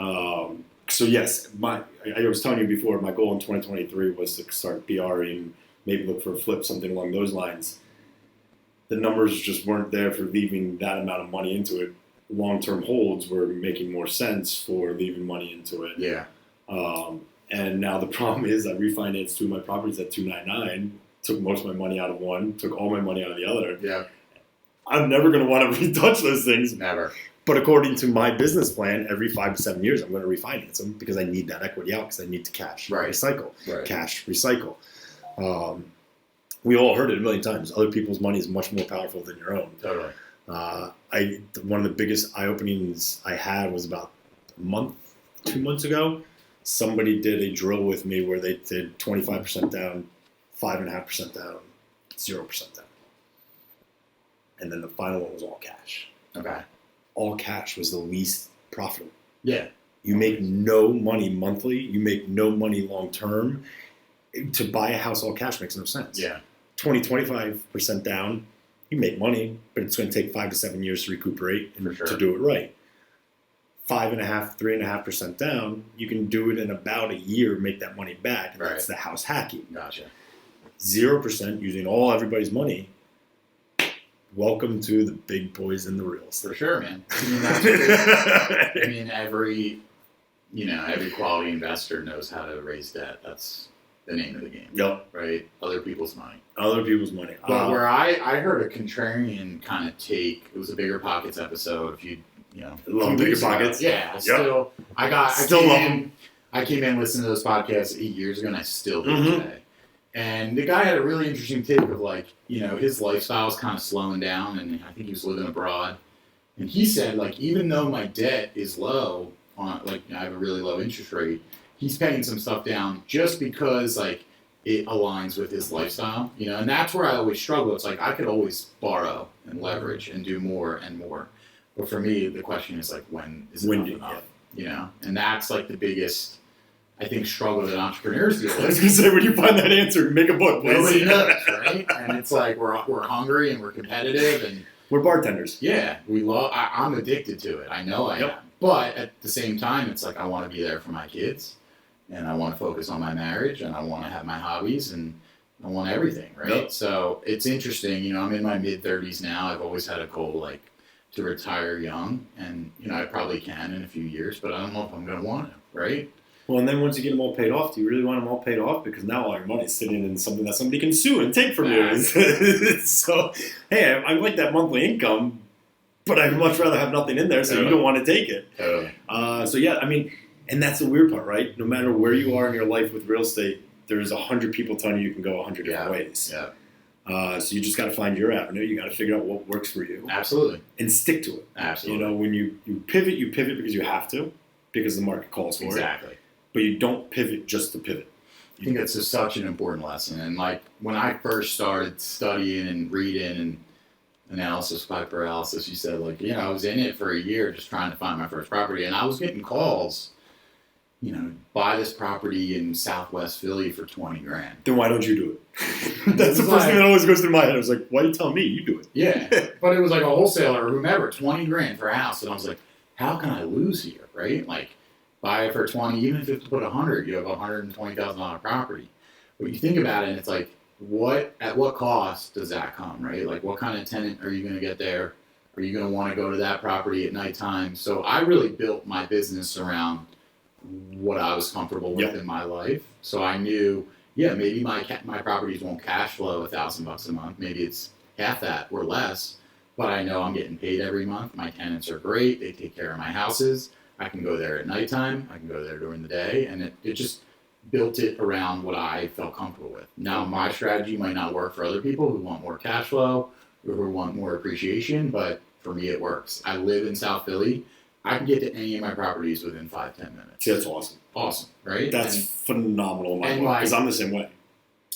Speaker 3: So yes, I was telling you before, my goal in 2023 was to start BRing, maybe look for a flip, something along those lines. The numbers just weren't there for leaving that amount of money into it. Long-term holds were making more sense for leaving money into it.
Speaker 2: Yeah.
Speaker 3: And now the problem is I refinanced 2 of my properties at 299, took most of my money out of one, took all my money out of the other.
Speaker 2: Yeah.
Speaker 3: I'm never going to want to retouch those things.
Speaker 2: Never.
Speaker 3: But according to my business plan, every 5 to 7 years, I'm going to refinance them because I need that equity out because I need to recycle.
Speaker 2: Right.
Speaker 3: Cash, recycle. We all heard it a million times. Other people's money is much more powerful than your own.
Speaker 2: Totally.
Speaker 3: One of the biggest eye openings I had was about 2 months ago. Somebody did a drill with me where they did 25% down, 5.5% down, 0% down. And then the final one was all cash.
Speaker 2: Okay.
Speaker 3: All cash was the least profitable.
Speaker 2: Yeah.
Speaker 3: You make no money monthly. You make no money long term. To buy a house all cash makes no sense.
Speaker 2: Yeah.
Speaker 3: 25% down, you make money, but it's going to take 5 to 7 years to recuperate and to do it right. 5.5%, 3.5% down, you can do it in about a year, make that money back. And that's the house hacking.
Speaker 2: Gotcha.
Speaker 3: 0% using everybody's money. Welcome to the big boys in the real estate.
Speaker 2: For sure, man. I mean, that's what it is. Every quality investor knows how to raise debt. That's the name of the game.
Speaker 3: Yep.
Speaker 2: Right? Other people's money.
Speaker 3: Other people's money.
Speaker 2: But where I heard a contrarian kind of take, it was a Bigger Pockets episode. If you
Speaker 3: love Bigger Pockets.
Speaker 2: Yeah. I came in listening to those podcasts 8 years ago, and I still do today. And the guy had a really interesting take of his lifestyle is kind of slowing down, and I think he was living abroad. And he said, even though my debt is low, I have a really low interest rate, he's paying some stuff down just because it aligns with his lifestyle, and that's where I always struggle. It's I could always borrow and leverage and do more and more. But for me, the question is when is enough? And that's the biggest, I think, struggle that entrepreneurs deal with.
Speaker 3: I was going to say, when you find that answer, make a book, please.
Speaker 2: Nobody knows, right? And it's we're hungry and we're competitive and
Speaker 3: we're bartenders.
Speaker 2: Yeah, I'm addicted to it. I know I am. But at the same time, it's I want to be there for my kids, and I want to focus on my marriage, and I want to have my hobbies, and I want everything, right? Yep. So it's interesting. I'm in my mid-30s now. I've always had a goal to retire young, and I probably can in a few years, but I don't know if I'm going to want to, right?
Speaker 3: Well, and then once you get them all paid off, do you really want them all paid off? Because now all your money's sitting in something that somebody can sue and take from you. So, hey, I like that monthly income, but I'd much rather have nothing in there, so you don't want to take it. So yeah, and that's the weird part, right? No matter where you are in your life with real estate, there's 100 people telling you can go 100 different ways. Yeah. So you just got to find your avenue. You got to figure out what works for you.
Speaker 2: Absolutely.
Speaker 3: And stick to it.
Speaker 2: Absolutely.
Speaker 3: When you pivot because you have to, because the market calls for it.
Speaker 2: Exactly.
Speaker 3: But you don't pivot just to pivot.
Speaker 2: I think that's such an important lesson. And when I first started studying and reading and analysis by paralysis, you said I was in it for a year just trying to find my first property, and I was getting calls, buy this property in Southwest Philly for $20,000.
Speaker 3: Then why don't you do it? That's the first thing that always goes through my head. I was like, why are you telling me? You do it.
Speaker 2: Yeah, but it was a wholesaler or whomever, $20,000 for a house, and I was like, how can I lose here, right? Buy it for 20, even if you have to put 100, you have a $120,000 property. But you think about it, and it's at what cost does that come, right? What kind of tenant are you going to get there? Are you going to want to go to that property at nighttime? So I really built my business around what I was comfortable with in my life. So I knew, maybe my properties won't cash flow $1,000 a month. Maybe it's half that or less. But I know I'm getting paid every month. My tenants are great. They take care of my houses. I can go there at nighttime. I can go there during the day. And it just built it around what I felt comfortable with. Now, my strategy might not work for other people who want more cash flow or who want more appreciation, but for me, it works. I live in South Philly. I can get to any of my properties within 5-10 minutes.
Speaker 3: Yeah, that's awesome.
Speaker 2: Awesome, right?
Speaker 3: That's phenomenal, because I'm the same way.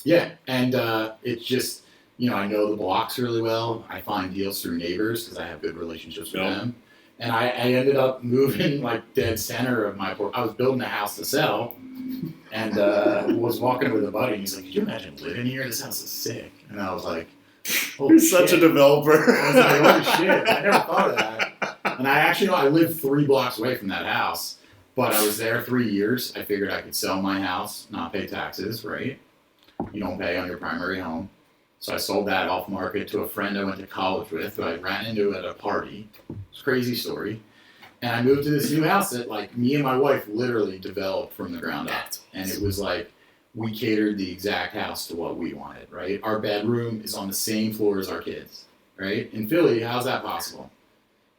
Speaker 2: Yeah, and it's just, I know the blocks really well. I find deals through neighbors because I have good relationships with them. And I ended up moving like dead center of I was building a house to sell, and was walking with a buddy, and he's like, "Could you imagine living here? This house is sick." And I was like,
Speaker 3: "You're such a developer."
Speaker 2: I was like, "Holy shit! I never thought of that." And I lived 3 blocks away from that house, but I was there 3 years. I figured I could sell my house, not pay taxes, right? You don't pay on your primary home. So I sold that off market to a friend I went to college with, who I ran into at a party. It's a crazy story. And I moved to this new house that me and my wife literally developed from the ground up. And it was we catered the exact house to what we wanted, right? Our bedroom is on the same floor as our kids, right? In Philly, how's that possible?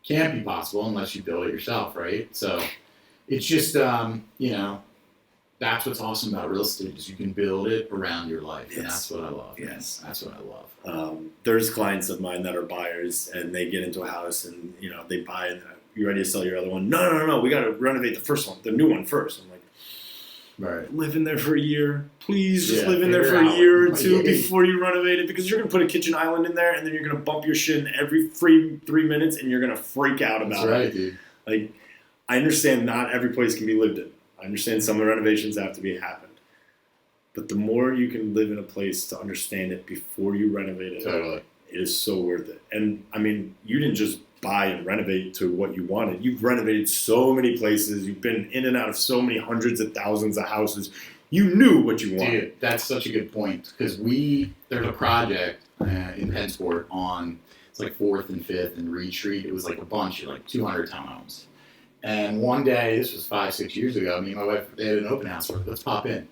Speaker 2: Can't be possible unless you build it yourself, right? So it's just, that's what's awesome about real estate is you can build it around your life. Yes. And that's what I love.
Speaker 3: Yes.
Speaker 2: That's what I love.
Speaker 3: There's clients of mine that are buyers and they get into a house and, they buy and you ready to sell your other one? No. We got to renovate the first one, the new one first. I'm like,
Speaker 2: right.
Speaker 3: Live in there for a year. Please just live in there for a year or two before you renovate it because you're going to put a kitchen island in there and then you're going to bump your shit in every 3 minutes and you're going to freak out about
Speaker 2: it. That's right,
Speaker 3: dude. I understand not every place can be lived in. I understand some of the renovations have to happened. But the more you can live in a place to understand it before you renovate it,
Speaker 2: totally.
Speaker 3: It is so worth it. And, you didn't just buy and renovate to what you wanted. You've renovated so many places. You've been in and out of so many hundreds of thousands of houses. You knew what you wanted.
Speaker 2: Dude, that's such a good point. Because there's a project in Pennsport on, it's 4th and 5th and Reed Street. It was a bunch of 200 townhomes. And one day, this was 5-6 years ago, me and my wife, they had an open house. We're like, let's pop in.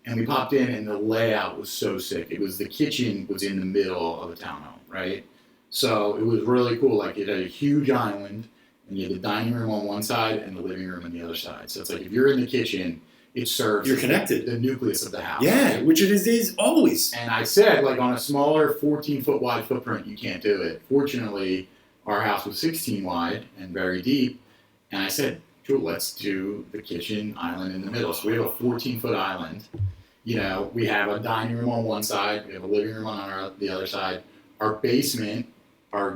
Speaker 2: And we popped in, and the layout was so sick. The kitchen was in the middle of a townhome, right? So it was really cool. It had a huge island, and you had the dining room on one side and the living room on the other side. So it's if you're in the kitchen, it serves
Speaker 3: you're connected.
Speaker 2: The nucleus of the house.
Speaker 3: Yeah, right? Which it is always.
Speaker 2: And I said, on a smaller 14-foot wide footprint, you can't do it. Fortunately, our house was 16 wide and very deep. And I said, Drew, let's do the kitchen island in the middle. So we have a 14-foot island. We have a dining room on one side. We have a living room on the other side. Our basement, our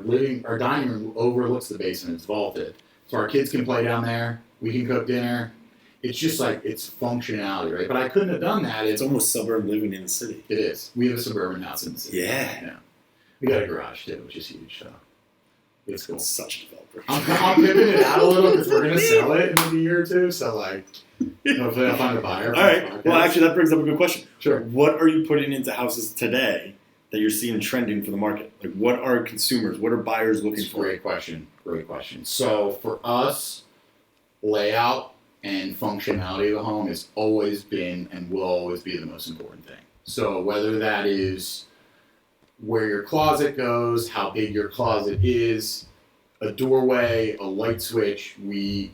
Speaker 2: dining room overlooks the basement. It's vaulted. So our kids can play down there. We can cook dinner. It's just it's functionality, right? But I couldn't have done that.
Speaker 3: It's almost suburb living in the city.
Speaker 2: It is. We have a suburban house in the city.
Speaker 3: Yeah.
Speaker 2: We got a garage too, which is huge. So it's cool.
Speaker 3: It's such a developer.
Speaker 2: I'll pivot it out a little because we're going to sell it in a year or two. So hopefully I'll find a buyer.
Speaker 3: All right. Well, actually, that brings up a good question.
Speaker 2: Sure.
Speaker 3: What are you putting into houses today that you're seeing trending for the market? What are consumers? What are buyers looking for?
Speaker 2: Great question. So for us, layout and functionality of the home has always been and will always be the most important thing. So whether that is where your closet goes, how big your closet is, a doorway, a light switch, we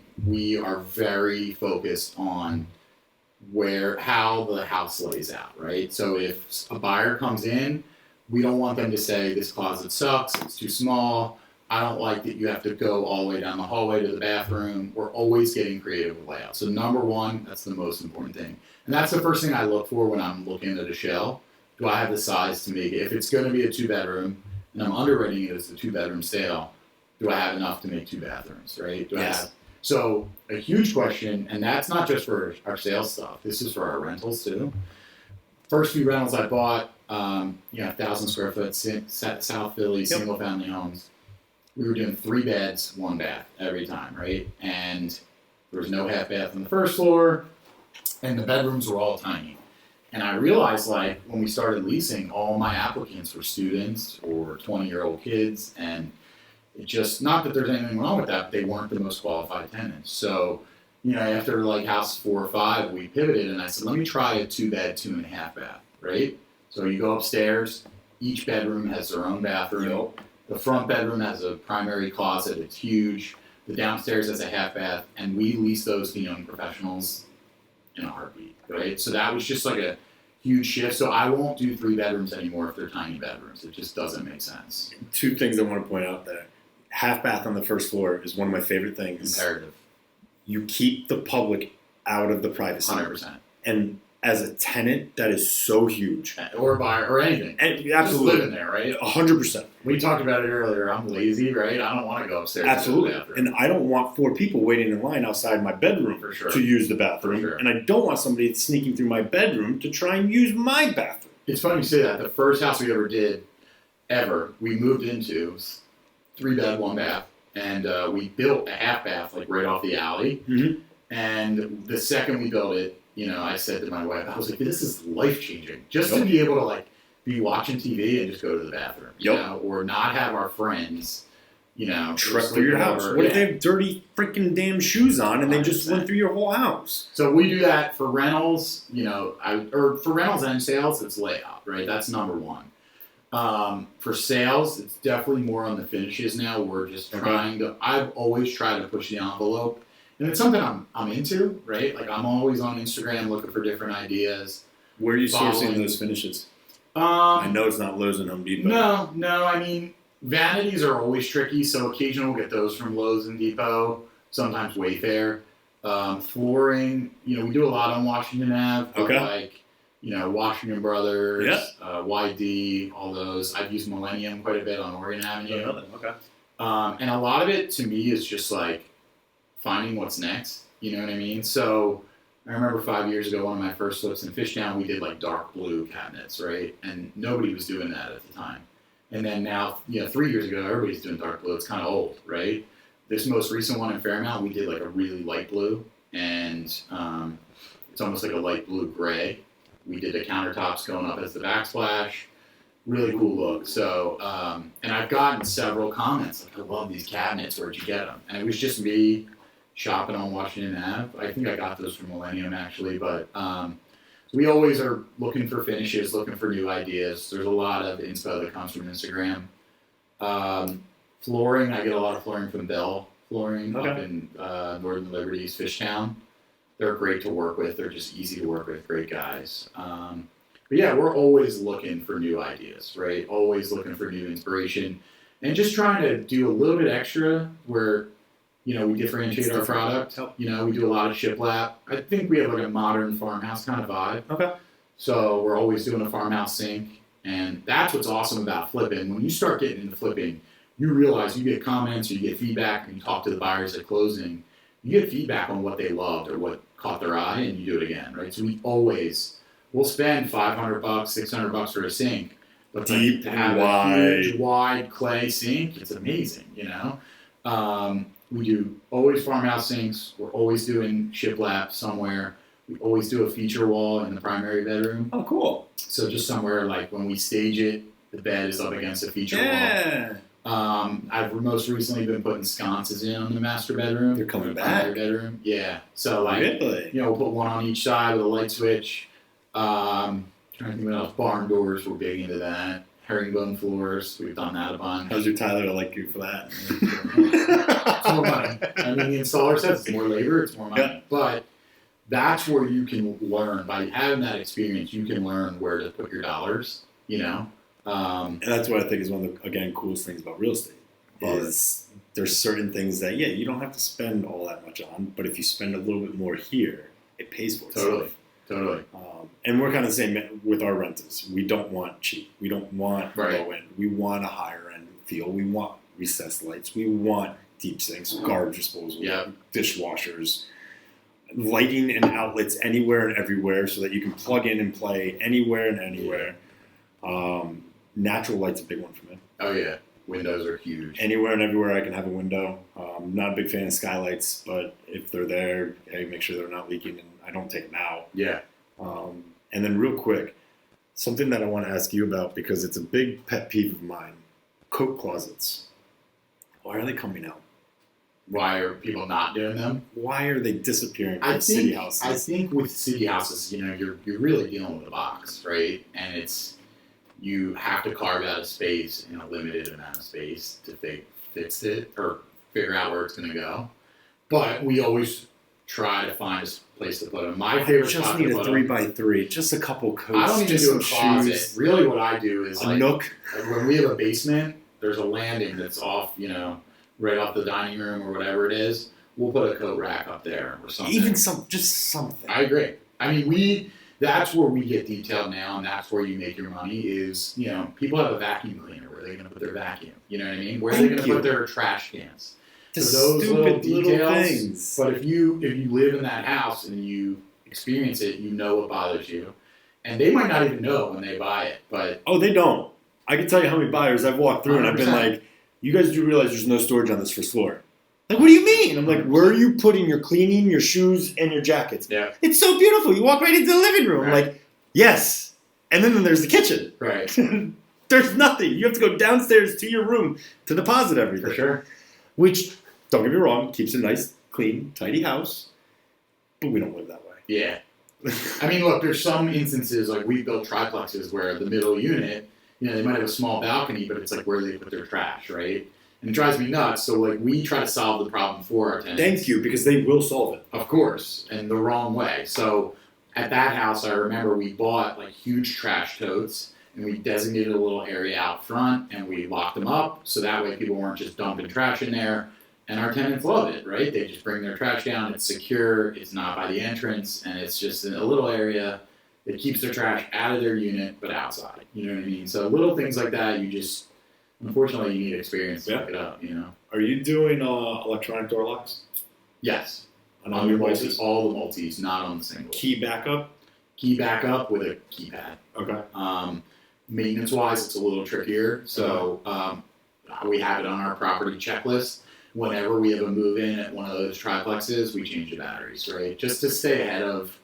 Speaker 2: are very focused on how the house lays out, right? So if a buyer comes in, we don't want them to say, this closet sucks, it's too small, I don't like that you have to go all the way down the hallway to the bathroom. We're always getting creative with layout. So number one, that's the most important thing. And that's the first thing I look for when I'm looking at a shell. Do I have the size to make it? If it's going to be a 2-bedroom and I'm underwriting it as a 2-bedroom sale, do I have enough to make 2 bathrooms, right? So a huge question, and that's not just for our sales stuff. This is for our rentals too. First few rentals I bought, 1,000 square foot South Philly single family homes. We were doing 3 beds, 1 bath every time, right? And there was no half bath on the first floor, and the bedrooms were all tiny. And I realized, when we started leasing, all my applicants were students or 20-year-old kids, and it just, not that there's anything wrong with that, but they weren't the most qualified tenants. So, after house 4 or 5, we pivoted, and I said, let me try a 2-bed, 2.5 bath, right? So you go upstairs, each bedroom has their own bathroom. Yep. The front bedroom has a primary closet, it's huge. The downstairs has a half bath, and we lease those to young professionals in a heartbeat, right? So that was just a huge shift. So I won't do 3 bedrooms anymore if they're tiny bedrooms. It just doesn't make sense.
Speaker 3: 2 things I want to point out there. Half bath on the first floor is one of my favorite things.
Speaker 2: Imperative.
Speaker 3: You keep the public out of the privacy.
Speaker 2: 100%.
Speaker 3: And as a tenant, that is so huge.
Speaker 2: Or buyer or anything.
Speaker 3: And
Speaker 2: Just
Speaker 3: absolutely.
Speaker 2: living there, right?
Speaker 3: 100%.
Speaker 2: We talked about it earlier. I'm lazy, right? I don't want to go upstairs.
Speaker 3: Absolutely.
Speaker 2: To the bathroom.
Speaker 3: And I don't want 4 people waiting in line outside my bedroom
Speaker 2: For sure.
Speaker 3: to use the bathroom.
Speaker 2: For sure.
Speaker 3: And I don't want somebody sneaking through my bedroom to try and use my bathroom.
Speaker 2: It's funny you say that. The first house we ever did, we moved into 3-bed, 1-bath, and we built a half bath like right off the alley.
Speaker 3: Mm-hmm.
Speaker 2: And the second we built it, I said to my wife, I was like, this is life changing. Just to be able to like be watching TV and just go to the bathroom, or not have our friends,
Speaker 3: trek through your house. What if they have dirty freaking damn shoes on and they just went through your whole house?
Speaker 2: So we do that for rentals, or for rentals and sales, it's layout, right? That's number one. For sales, it's definitely more on the finishes now. We're just trying to. I've always tried to push the envelope. And it's something I'm into, right? Like I'm always on Instagram looking for different ideas.
Speaker 3: Where are you sourcing those finishes? I know it's not Lowe's and Home Depot.
Speaker 2: No. I mean, vanities are always tricky, so occasionally we'll get those from Lowe's and Depot. Sometimes Wayfair. Flooring, we do a lot on Washington Ave.
Speaker 3: Okay.
Speaker 2: Like, Washington Brothers, YD, all those. I've used Millennium quite a bit on Oregon Avenue.
Speaker 3: Okay.
Speaker 2: And a lot of it to me is just like finding what's next, you know what I mean? So I remember 5 years ago, one of my first flips in Fishtown, we did like dark blue cabinets, right? And nobody was doing that at the time. And then now, 3 years ago, everybody's doing dark blue. It's kind of old, right? This most recent one in Fairmount, we did like a really light blue, and it's almost like a light blue gray. We did the countertops going up as the backsplash. Really cool look. So, and I've gotten several comments like, I love these cabinets. Where'd you get them? And it was just me shopping on Washington Ave. I think I got those from Millennium actually, but we always are looking for finishes, looking for new ideas. There's a lot of inspo that comes from Instagram. Flooring, I get a lot of flooring from Bell Flooring up in Northern Liberties, Fishtown. They're great to work with. They're just easy to work with. Great guys. But yeah, we're always looking for new ideas, right? Always looking for new inspiration and just trying to do a little bit extra where, we differentiate our product. We do a lot of shiplap. I think we have like a modern farmhouse kind of vibe. Okay. So we're always doing a farmhouse sink. And that's what's awesome about flipping. When you start getting into flipping, you realize you get comments or you get feedback and you talk to the buyers at closing. You get feedback on what they loved or what caught their eye and you do it again, right? So we'll spend $500, $600 for a sink. But
Speaker 3: deep
Speaker 2: to have a huge, wide clay sink, it's amazing, We do always farmhouse sinks. We're always doing shiplap somewhere. We always do a feature wall in the primary bedroom.
Speaker 3: Oh, cool.
Speaker 2: So just somewhere like when we stage it, the bed is up against a feature wall. I've most recently been putting sconces in the master bedroom.
Speaker 3: They're coming back.
Speaker 2: Bedroom. Yeah. So
Speaker 3: really?
Speaker 2: We'll put one on each side with a light switch. Trying to think what else. Barn doors, we're big into that. Herringbone floors, we've done that a bunch.
Speaker 3: How's your Tyler like you for that?
Speaker 2: It's more money. I mean, the installer says it's more labor, it's more money. Yeah. But that's where you can learn. By having that experience, you can learn where to put your dollars, And
Speaker 3: that's what I think is one of the, again, coolest things about real estate. Is there's certain things that, you don't have to spend all that much on, but if you spend a little bit more here, it pays for itself.
Speaker 2: Totally.
Speaker 3: And we're kind of the same with our rentals. We don't want cheap. We don't want low end. We want a higher end feel. We want recessed lights. We want deep sinks, garbage disposal, dishwashers, lighting and outlets anywhere and everywhere so that you can plug in and play anywhere and anywhere. Natural light's a big one for me.
Speaker 2: Oh, yeah. Windows are huge.
Speaker 3: Anywhere and everywhere I can have a window. Not a big fan of skylights, but if they're there, hey, make sure they're not leaking and I don't take them out.
Speaker 2: Yeah.
Speaker 3: And then real quick, something that I want to ask you about because it's a big pet peeve of mine. Coat closets. Why are they coming out?
Speaker 2: Why are people not doing them?
Speaker 3: Why are they disappearing from city houses?
Speaker 2: I think with city houses, you're really dealing with a box, right? And you have to carve out a space in a limited amount of space to fix it or figure out where it's going to go. But we always try to find a place to put them. My favorite spot to put them.
Speaker 3: I just need a 3x3, just a couple coats.
Speaker 2: I don't even do a closet.
Speaker 3: Shoes.
Speaker 2: Really, what I do is
Speaker 3: a nook.
Speaker 2: When we have a basement, there's a landing that's off, right off the dining room or whatever it is. We'll put a coat rack up there or something.
Speaker 3: Even just something.
Speaker 2: I agree. I mean, that's where we get detailed now, and that's where you make your money is, people have a vacuum cleaner. Where are they going to put their vacuum? You know what I mean? Where are they going to put their trash cans?
Speaker 3: The
Speaker 2: So those
Speaker 3: stupid
Speaker 2: little details.
Speaker 3: things.
Speaker 2: But if you live in that house and you experience it, you know what bothers you. And they might not even know when they buy it, but...
Speaker 3: Oh, they don't. I can tell you how many buyers I've walked through 100%. And I've been like, you guys do realize there's no storage on this first floor. Like, what do you mean? I'm like, where are you putting your cleaning, your shoes, and your jackets?
Speaker 2: Yeah.
Speaker 3: It's so beautiful. You walk right into the living room.
Speaker 2: Right.
Speaker 3: I'm like, yes. And then there's the kitchen.
Speaker 2: Right.
Speaker 3: There's nothing. You have to go downstairs to your room to deposit everything.
Speaker 2: For sure.
Speaker 3: Which, don't get me wrong, keeps a nice, clean, tidy house. But we don't live that way.
Speaker 2: Yeah. I mean, look, there's some instances, like we built triplexes where the middle unit, they might have a small balcony, but it's like where they put their trash, right? And it drives me nuts. So, like, we try to solve the problem for our tenants.
Speaker 3: Thank you, because they will solve it.
Speaker 2: Of course, and the wrong way. So, at that house, I remember we bought, like, huge trash totes, and we designated a little area out front, and we locked them up, so that way people weren't just dumping trash in there. And our tenants love it, right? They just bring their trash down. It's secure. It's not by the entrance, and it's just in a little area that keeps their trash out of their unit, but outside. You know what I mean? So little things like that, unfortunately, you need experience to pick it up.
Speaker 3: Are you doing electronic door locks?
Speaker 2: Yes.
Speaker 3: On all your places?
Speaker 2: All the multis, not on the single.
Speaker 3: Key backup?
Speaker 2: Key backup with a keypad.
Speaker 3: Okay.
Speaker 2: Maintenance-wise, it's a little trickier. So we have it on our property checklist. Whenever we have a move-in at one of those triplexes, we change the batteries, right? Just to stay ahead of,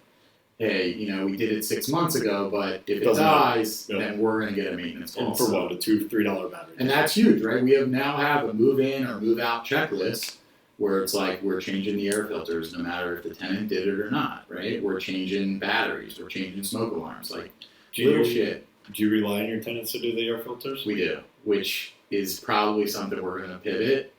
Speaker 2: hey, we did it 6 months ago, but if it dies, then we're going to get a maintenance call.
Speaker 3: And for what, a $2, $3 battery?
Speaker 2: And that's huge, right? We now have a move-in or move-out checklist where it's like we're changing the air filters no matter if the tenant did it or not, right? We're changing batteries. We're changing smoke alarms, like little shit.
Speaker 3: Do you rely on your tenants to do the air filters?
Speaker 2: We do, which is probably something we're going to pivot.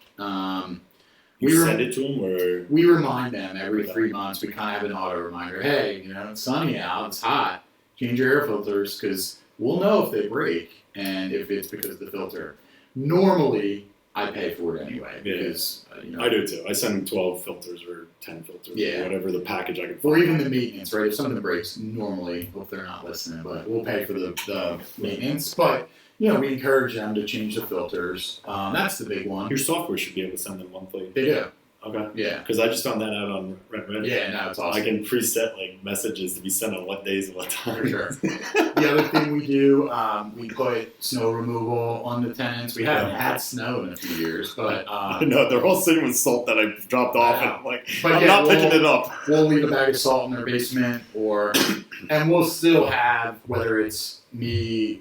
Speaker 3: We send it to them, or
Speaker 2: we remind them every 3 months. We kind of have an auto reminder. Hey, it's sunny out, it's hot. Change your air filters because we'll know if they break and if it's because of the filter. Normally, I pay for it anyway because
Speaker 3: I do too. I send them 12 filters or 10 filters, or whatever the package I can find.
Speaker 2: Or even the maintenance, right? If something breaks, normally, hope they're not listening, but we'll pay for the maintenance. But we encourage them to change the filters. That's the big one.
Speaker 3: Your software should be able to send them monthly.
Speaker 2: They do.
Speaker 3: Okay.
Speaker 2: Yeah.
Speaker 3: Because I just found that out on Red.
Speaker 2: Yeah, no, it's awesome.
Speaker 3: I can preset messages to be sent on what days and what time.
Speaker 2: For sure. The other thing we do, we put snow removal on the tenants. We haven't had snow in a few years, but
Speaker 3: no, they're all sitting with salt that I dropped off, and I'm like,
Speaker 2: but
Speaker 3: I'm not picking it up.
Speaker 2: We'll leave a bag of salt in their basement, and we'll still have, whether it's me,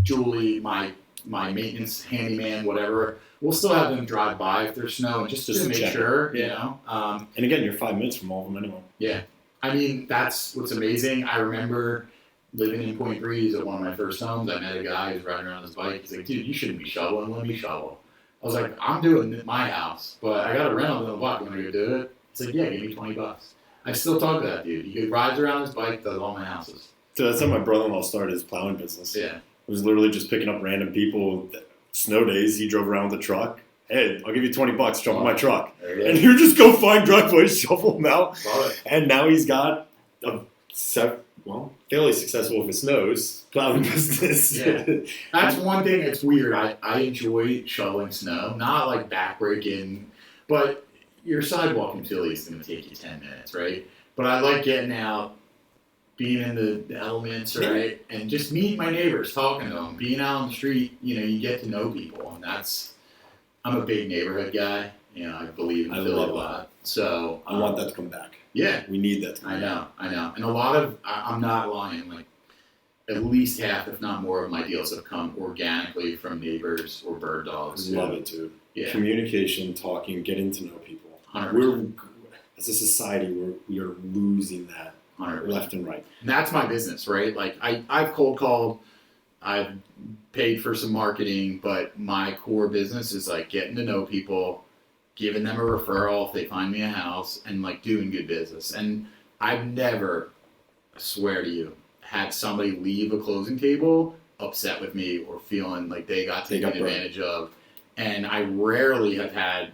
Speaker 2: Julie, my maintenance handyman, whatever. We'll still have them drive by if there's snow and just to make sure, And
Speaker 3: again, you're 5 minutes from all of them anyway.
Speaker 2: Yeah. I mean, that's what's amazing. I remember living in Point Breeze at one of my first homes. I met a guy who's riding around his bike. He's like, dude, you shouldn't be shoveling. Let me shovel. I was like, I'm doing it at my house, but I got a rental in the block. You want to go do it? He's like, yeah, give me $20. I still talk to that dude. He rides around his bike, does all my houses.
Speaker 3: So that's how my brother-in-law started his plowing business.
Speaker 2: Yeah.
Speaker 3: It was literally just picking up random people. Snow days, he drove around with a truck. Hey, I'll give you $20, jump in my truck. And you just go find driveways, shovel them out. And now he's got a fairly successful if it snows plowing business.
Speaker 2: Yeah. That's one thing that's weird. I enjoy shoveling snow, not like backbreaking, but your sidewalk in Philly is going to take you 10 minutes, right? But I like getting out, being in the elements, right? And just meeting my neighbors, talking to them, being out on the street, you get to know people. And I'm a big neighborhood guy. I believe in Philly a lot. So
Speaker 3: I want that to come back.
Speaker 2: Yeah.
Speaker 3: We need that to come
Speaker 2: back. I know. And a lot of, I'm not lying, like at least half, if not more of my deals have come organically from neighbors or bird dogs.
Speaker 3: I love it too.
Speaker 2: Yeah.
Speaker 3: Communication, talking, getting to know people.
Speaker 2: 100%.
Speaker 3: As a society, we are losing that.
Speaker 2: 100%.
Speaker 3: Left and right.
Speaker 2: And that's my business, right? Like I've cold called, I've paid for some marketing, but my core business is like getting to know people, giving them a referral if they find me a house, and like doing good business. And I've never, I swear to you, had somebody leave a closing table upset with me or feeling like they got taken advantage of. And I rarely have had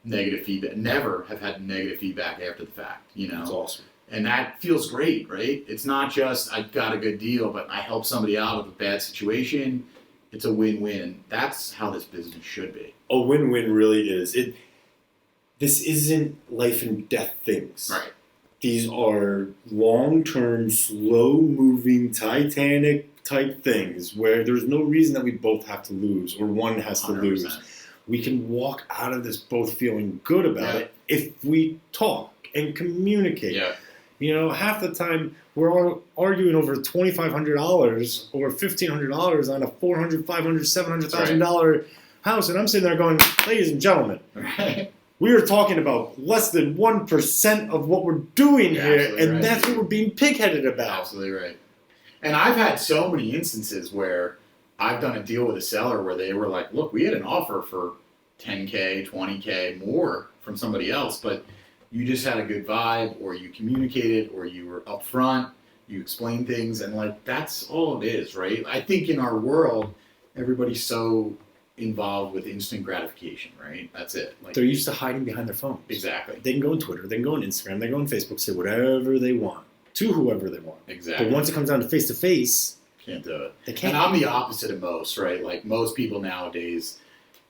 Speaker 2: negative feedback. Never have had negative feedback after the fact.
Speaker 3: That's awesome.
Speaker 2: And that feels great, right? It's not just I got a good deal, but I help somebody out of a bad situation. It's a win-win. That's how this business should be.
Speaker 3: A win-win really is. This isn't life and death things.
Speaker 2: Right.
Speaker 3: These are long-term, slow-moving, Titanic-type things where there's no reason that we both have to lose or one has to
Speaker 2: 100%.
Speaker 3: lose. We can walk out of this both feeling good about it if we talk and communicate.
Speaker 2: Yeah.
Speaker 3: You know, half the time we're all arguing over $2,500 or $1,500 on a $400,000, $500,000, $700,000 house, and I'm sitting there going, ladies and gentlemen,
Speaker 2: Right.
Speaker 3: we are talking about less than 1% of what we're doing here, and that's what we're being pig-headed about.
Speaker 2: Absolutely right. And I've had so many instances where I've done a deal with a seller where they were like, look, we had an offer for $10K, $20K more from somebody else, but you just had a good vibe, or you communicated, or you were upfront, you explained things, and like that's all it is, right? I think in our world, everybody's so involved with instant gratification, right? That's it. Like,
Speaker 3: They're used to hiding behind their phones.
Speaker 2: Exactly.
Speaker 3: They can go on Twitter, they can go on Instagram, they can go on Facebook, say whatever they want to whoever they want.
Speaker 2: Exactly.
Speaker 3: But once it comes down to face-to-face,
Speaker 2: Can't do it.
Speaker 3: they can't.
Speaker 2: And I'm the opposite of most, right? Like most people nowadays,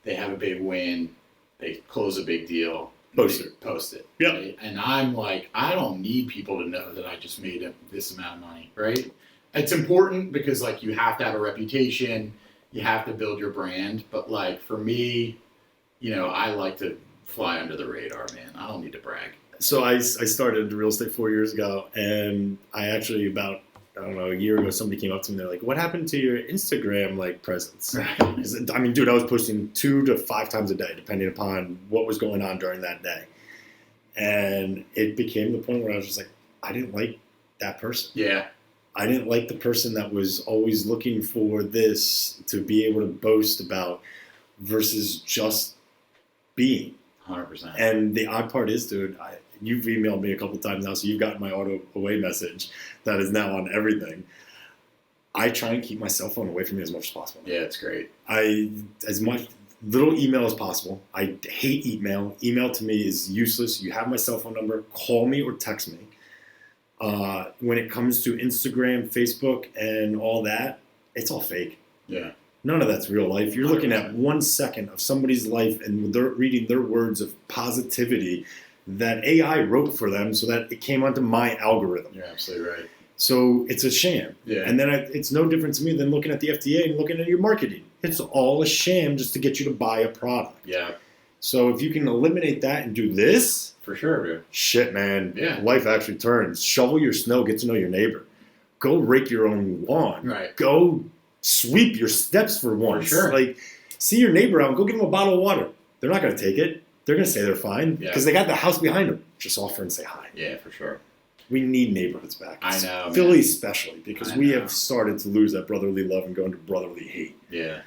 Speaker 2: they have a big win, they close a big deal,
Speaker 3: Post
Speaker 2: they
Speaker 3: it.
Speaker 2: Post it.
Speaker 3: Yep.
Speaker 2: Right? And I'm like, I don't need people to know that I just made this amount of money, right? It's important because like you have to have a reputation, you have to build your brand. But like for me, you know, I like to fly under the radar, man. I don't need to brag.
Speaker 3: So I started real estate 4 years ago, and I actually about, I don't know, a year ago, somebody came up to me and they're like, what happened to your Instagram like presence? I mean, dude, I was posting 2 to 5 times a day, depending upon what was going on during that day. And it became the point where I was just like, I didn't like that person.
Speaker 2: Yeah.
Speaker 3: I didn't like the person that was always looking for this to be able to boast about versus just being.
Speaker 2: 100%.
Speaker 3: And the odd part is, dude, you've emailed me a couple times now, so you've gotten my auto away message that is now on everything. I try and keep my cell phone away from me as much as possible.
Speaker 2: Yeah, it's great.
Speaker 3: As much little email as possible. I hate email. Email to me is useless. You have my cell phone number. Call me or text me. When it comes to Instagram, Facebook, and all that, it's all fake.
Speaker 2: Yeah.
Speaker 3: None of that's real life. You're looking
Speaker 2: 100%.
Speaker 3: at 1 second of somebody's life and they're reading their words of positivity that AI wrote for them so that it came onto my algorithm.
Speaker 2: You're absolutely right.
Speaker 3: So it's a sham.
Speaker 2: Yeah.
Speaker 3: And then it's no different to me than looking at the FDA and looking at your marketing. It's all a sham just to get you to buy a product.
Speaker 2: Yeah.
Speaker 3: So if you can eliminate that and do this,
Speaker 2: For sure, dude.
Speaker 3: shit, man,
Speaker 2: Yeah.
Speaker 3: life actually turns. Shovel your snow, get to know your neighbor. Go rake your own lawn.
Speaker 2: Right.
Speaker 3: Go sweep your steps for once.
Speaker 2: sure.
Speaker 3: Like, see your neighbor out and go give them a bottle of water. They're not going to take it. They're going to say they're fine
Speaker 2: Yeah.
Speaker 3: because they got the house behind them. Just offer and say hi.
Speaker 2: Yeah, for sure.
Speaker 3: We need neighborhoods back.
Speaker 2: I know, man.
Speaker 3: Philly especially, because
Speaker 2: I
Speaker 3: we
Speaker 2: know.
Speaker 3: have started to lose that brotherly love and go into brotherly hate.
Speaker 2: Yeah.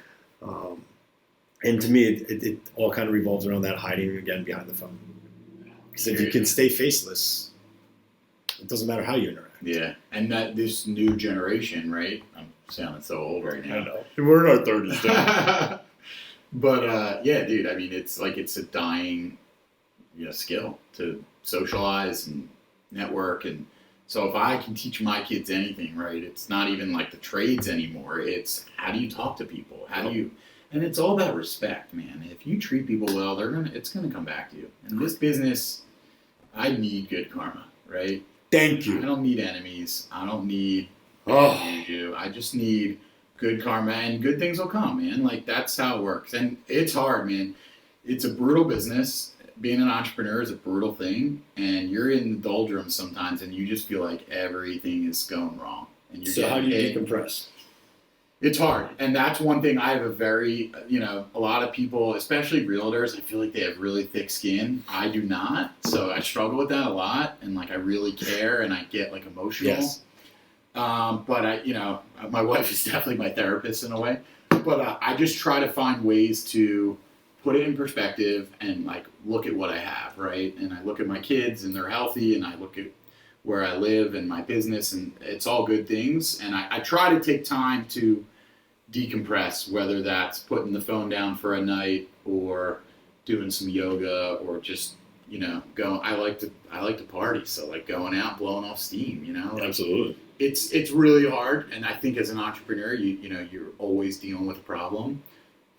Speaker 3: And to me, it all kind of revolves around that hiding again behind the phone. Because if you can stay faceless, it doesn't matter how you interact.
Speaker 2: Yeah. And that this new generation, right? I'm sounding so old right now.
Speaker 3: I know. We're in our 30s, dude.
Speaker 2: But yeah, dude, I mean, it's like it's a dying, skill to socialize and network. And so if I can teach my kids anything, right, it's not even like the trades anymore. It's how do you talk to people? How do you, and it's all about respect, man. If you treat people well, it's gonna come back to you. In this business, I need good karma, right?
Speaker 3: Thank
Speaker 2: I
Speaker 3: you.
Speaker 2: don't need enemies. I don't need
Speaker 3: Oh.
Speaker 2: you. I just need good karma, and good things will come, man. Like, that's how it works. And it's hard, man. It's a brutal business. Being an entrepreneur is a brutal thing, and you're in the doldrums sometimes, and you just feel like everything is going wrong. And you're
Speaker 3: So how do you
Speaker 2: getting hit.
Speaker 3: decompress?
Speaker 2: It's hard. And that's one thing I have a lot of people, especially realtors, I feel like they have really thick skin. I do not. So I struggle with that a lot. And like, I really care and I get like emotional.
Speaker 3: Yes.
Speaker 2: But my wife is definitely my therapist in a way. But I just try to find ways to put it in perspective and like look at what I have, right? And I look at my kids and they're healthy, and I look at where I live and my business, and it's all good things. And I try to take time to decompress, whether that's putting the phone down for a night or doing some yoga or just I like to party. So like going out, blowing off steam, like,
Speaker 3: Absolutely.
Speaker 2: It's really hard. And I think as an entrepreneur, you're always dealing with a problem.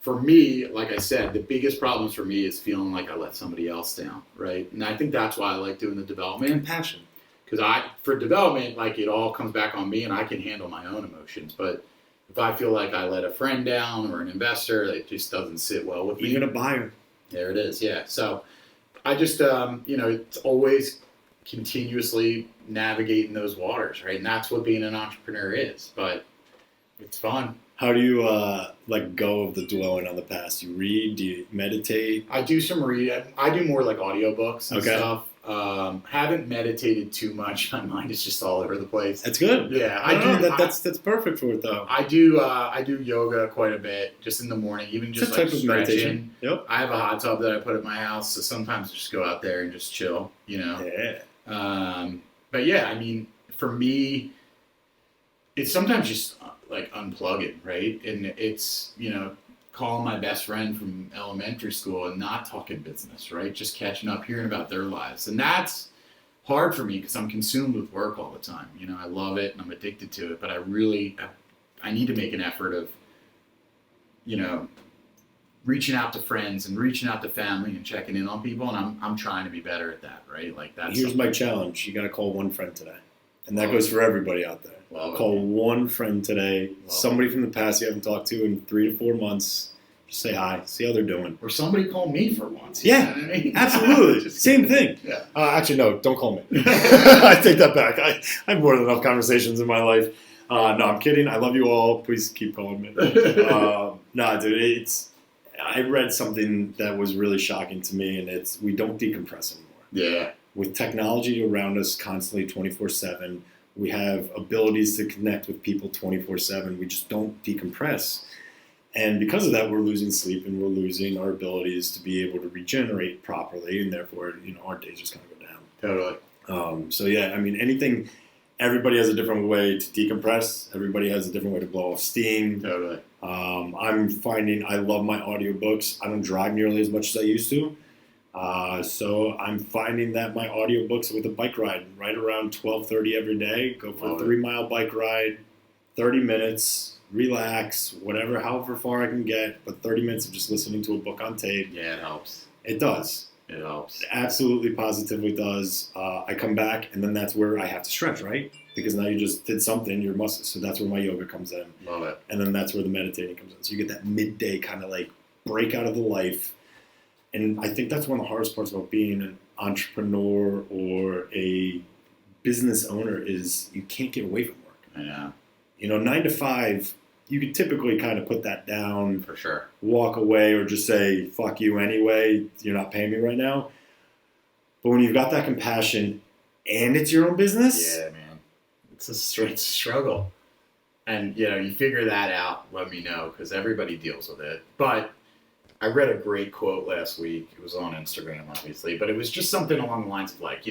Speaker 2: For me, like I said, the biggest problems for me is feeling like I let somebody else down, right? And I think that's why I like doing the development.
Speaker 3: And passion.
Speaker 2: Because for development, like it all comes back on me and I can handle my own emotions. But if I feel like I let a friend down or an investor, it just doesn't sit well with me.
Speaker 3: Even a buyer.
Speaker 2: There it is, yeah. So I just, it's always continuously navigating those waters, right? And that's what being an entrepreneur is. But it's fun.
Speaker 3: How do you let go of the dwelling on the past? You read? Do you meditate?
Speaker 2: I do some reading. I do more like audiobooks and stuff. Haven't meditated too much. My mind is just all over the place.
Speaker 3: That's good.
Speaker 2: Yeah,
Speaker 3: I do. That's perfect for it though.
Speaker 2: I do yoga quite a bit, just in the morning, even just
Speaker 3: it's
Speaker 2: like
Speaker 3: a type of
Speaker 2: stretching.
Speaker 3: meditation. Yep.
Speaker 2: I have a hot tub that I put at my house, so sometimes I just go out there and just chill.
Speaker 3: Yeah.
Speaker 2: But yeah, I mean, for me, it's sometimes just like unplugging, right? And it's calling my best friend from elementary school and not talking business, right? Just catching up, hearing about their lives. And that's hard for me because I'm consumed with work all the time. I love it and I'm addicted to it, but I need to make an effort of, reaching out to friends and reaching out to family and checking in on people. And I'm trying to be better at that, right? Like that's
Speaker 3: Here's my challenge. You got to call one friend today. And that goes for everybody out there. Call one friend today, somebody from the past you haven't talked to in 3 to 4 months. Just say hi, see how they're doing.
Speaker 2: Or somebody call me for once.
Speaker 3: Yeah,
Speaker 2: You know what I mean?
Speaker 3: absolutely. Same thing.
Speaker 2: Yeah.
Speaker 3: Actually, no, don't call me. I take that back. I have more than enough conversations in my life. No, I'm kidding. I love you all. Please keep calling me. No, dude, I read something that was really shocking to me, and it's we don't decompress anymore.
Speaker 2: Yeah.
Speaker 3: With technology around us constantly 24/7, we have abilities to connect with people 24/7. We just don't decompress. And because of that, we're losing sleep and we're losing our abilities to be able to regenerate properly. And therefore, our days just kind of go down.
Speaker 2: Totally.
Speaker 3: So yeah, I mean, everybody has a different way to decompress. Everybody has a different way to blow off steam.
Speaker 2: Totally.
Speaker 3: I'm finding I love my audiobooks. I don't drive nearly as much as I used to. So I'm finding that my audiobooks with a bike ride right around 12:30 every day. Go for a 3-mile bike ride, 30 minutes, relax, however far I can get, but 30 minutes of just listening to a book on tape.
Speaker 2: Yeah, it helps.
Speaker 3: It does.
Speaker 2: It helps.
Speaker 3: It absolutely, positively does. I come back, and then that's where I have to stretch, right? Because now you just did something, your muscles. So that's where my yoga comes in.
Speaker 2: Love it.
Speaker 3: And then that's where the meditating comes in. So you get that midday kind of like break out of the life. And I think that's one of the hardest parts about being an entrepreneur or a business owner is you can't get away from work.
Speaker 2: I know.
Speaker 3: 9 to 5, you could typically kind of put that down.
Speaker 2: For sure.
Speaker 3: Walk away or just say, fuck you anyway, you're not paying me right now. But when you've got that compassion and it's your own business.
Speaker 2: Yeah, man. It's a struggle. And, you figure that out, let me know, because everybody deals with it. But I read a great quote last week. It was on Instagram, obviously. But it was just something along the lines of like,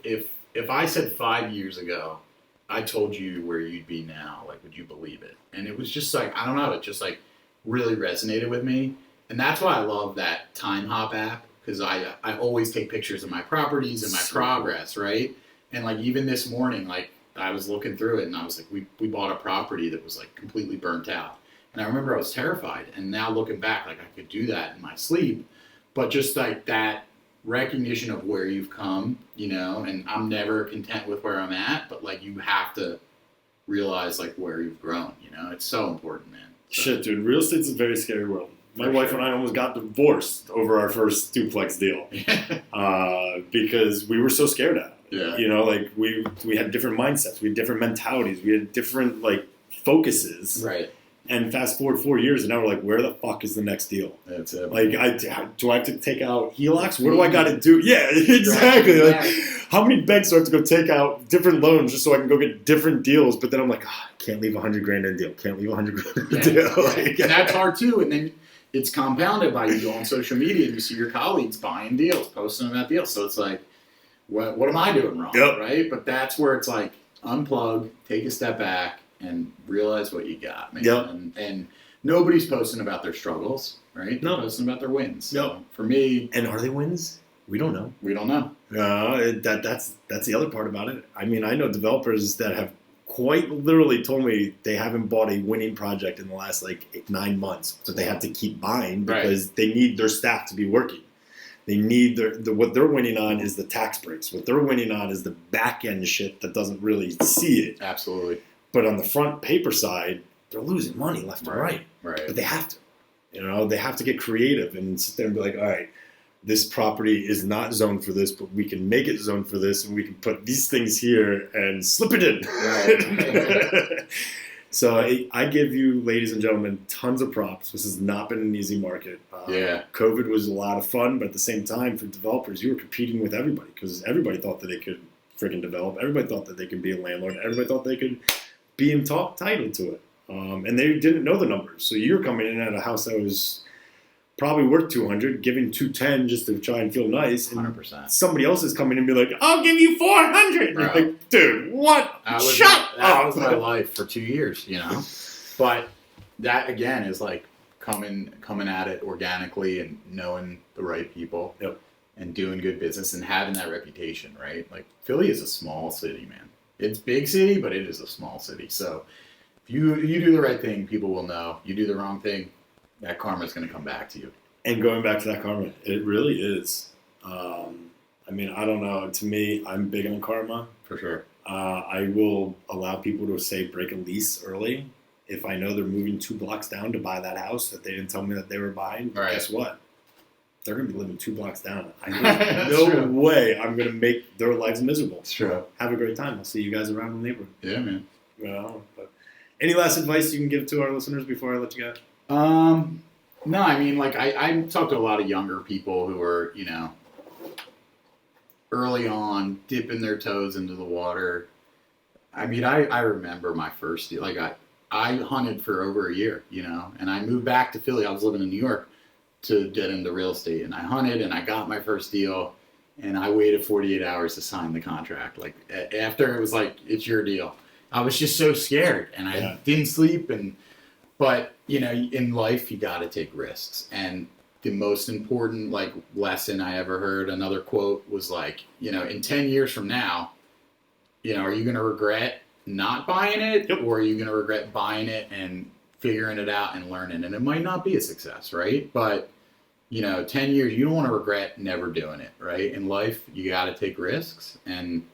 Speaker 2: if I said 5 years ago, I told you where you'd be now, like, would you believe it? And it was just like, I don't know, it just like really resonated with me. And that's why I love that Time Hop app, because I always take pictures of my properties and my progress, right? And like even this morning, like I was looking through it and I was like, we bought a property that was like completely burnt out. And I remember I was terrified. And now looking back, like I could do that in my sleep, but just like that recognition of where you've come, and I'm never content with where I'm at, but like you have to realize like where you've grown, it's so important, man. So.
Speaker 3: Shit, dude, real estate's a very scary world. My wife and I almost got divorced over our first duplex deal because we were so scared of it.
Speaker 2: Yeah.
Speaker 3: Like we had different mindsets, we had different mentalities, we had different like focuses.
Speaker 2: Right.
Speaker 3: And fast forward 4 years, and now we're like, where the fuck is the next deal?
Speaker 2: That's it.
Speaker 3: Like, do I have to take out HELOCs? What do I got to do? Yeah, exactly. Like, how many banks do I have to go take out different loans just so I can go get different deals? But then I'm like, I can't leave $100,000 in a deal. Can't leave $100,000 in a deal. Like,
Speaker 2: and that's hard too. And then it's compounded by you go on social media and you see your colleagues buying deals, posting about deals. So it's like, what am I doing wrong?
Speaker 3: Yep.
Speaker 2: Right? But that's where it's like, unplug, take a step back, and realize what you got, man.
Speaker 3: Yep.
Speaker 2: And nobody's posting about their struggles, right?
Speaker 3: No.
Speaker 2: They're posting about their wins.
Speaker 3: Yep.
Speaker 2: So for me...
Speaker 3: And are they wins? We don't know.
Speaker 2: We don't know.
Speaker 3: That's the other part about it. I mean, I know developers that have quite literally told me they haven't bought a winning project in the last 9 months, so they have to keep buying because they need their staff to be working. They need what they're winning on is the tax breaks. What they're winning on is the back end shit that doesn't really see it.
Speaker 2: Absolutely.
Speaker 3: But on the front paper side, they're losing money left and right.
Speaker 2: Right.
Speaker 3: But they have to. They have to get creative and sit there and be like, all right, this property is not zoned for this, but we can make it zoned for this, and we can put these things here and slip it in. Right. So I give you, ladies and gentlemen, tons of props. This has not been an easy market. COVID was a lot of fun, but at the same time, for developers, you were competing with everybody because everybody thought that they could freaking develop. Everybody thought that they could be a landlord. Everybody thought they could be entitled to it. And they didn't know the numbers. So you're coming in at a house that was probably worth 200, giving 210 just to try and feel nice. And
Speaker 2: 100%.
Speaker 3: somebody else is coming and be like, I'll give you 400. And you're like, dude, what? Shut up.
Speaker 2: That was my life for 2 years, But that, again, is coming at it organically and knowing the right people and doing good business and having that reputation, right? Philly is a small city, man. It's a big city, but it is a small city. So if you do the right thing, people will know. You do the wrong thing, that karma is going to come back to you. And
Speaker 3: going back to that karma, it really is. I mean, I don't know. To me, I'm big on karma.
Speaker 2: For sure.
Speaker 3: I will allow people to say break a lease early. If I know they're moving 2 blocks down to buy that house that they didn't tell me that they were buying, guess what? They're going to be living 2 blocks down. No way I'm going to make their lives miserable.
Speaker 2: It's true.
Speaker 3: Have a great time. I'll see you guys around in the neighborhood.
Speaker 2: Yeah, man.
Speaker 3: Well, but any last advice you can give to our listeners before I let you go?
Speaker 2: No, I mean, I talk to a lot of younger people who are, early on dipping their toes into the water. I mean, I remember my first deal. I hunted for over a year, and I moved back to Philly. I was living in New York to get into real estate, and I hunted and I got my first deal, and I waited 48 hours to sign the contract. After it was it's your deal. I was just so scared, and I didn't sleep, but in life you got to take risks. And the most important lesson I ever heard, another quote was in 10 years from now, are you going to regret not buying it, or are you going to regret buying it and figuring it out and learning? And it might not be a success, right? But 10 years, you don't want to regret never doing it, right? In life, you got to take risks, and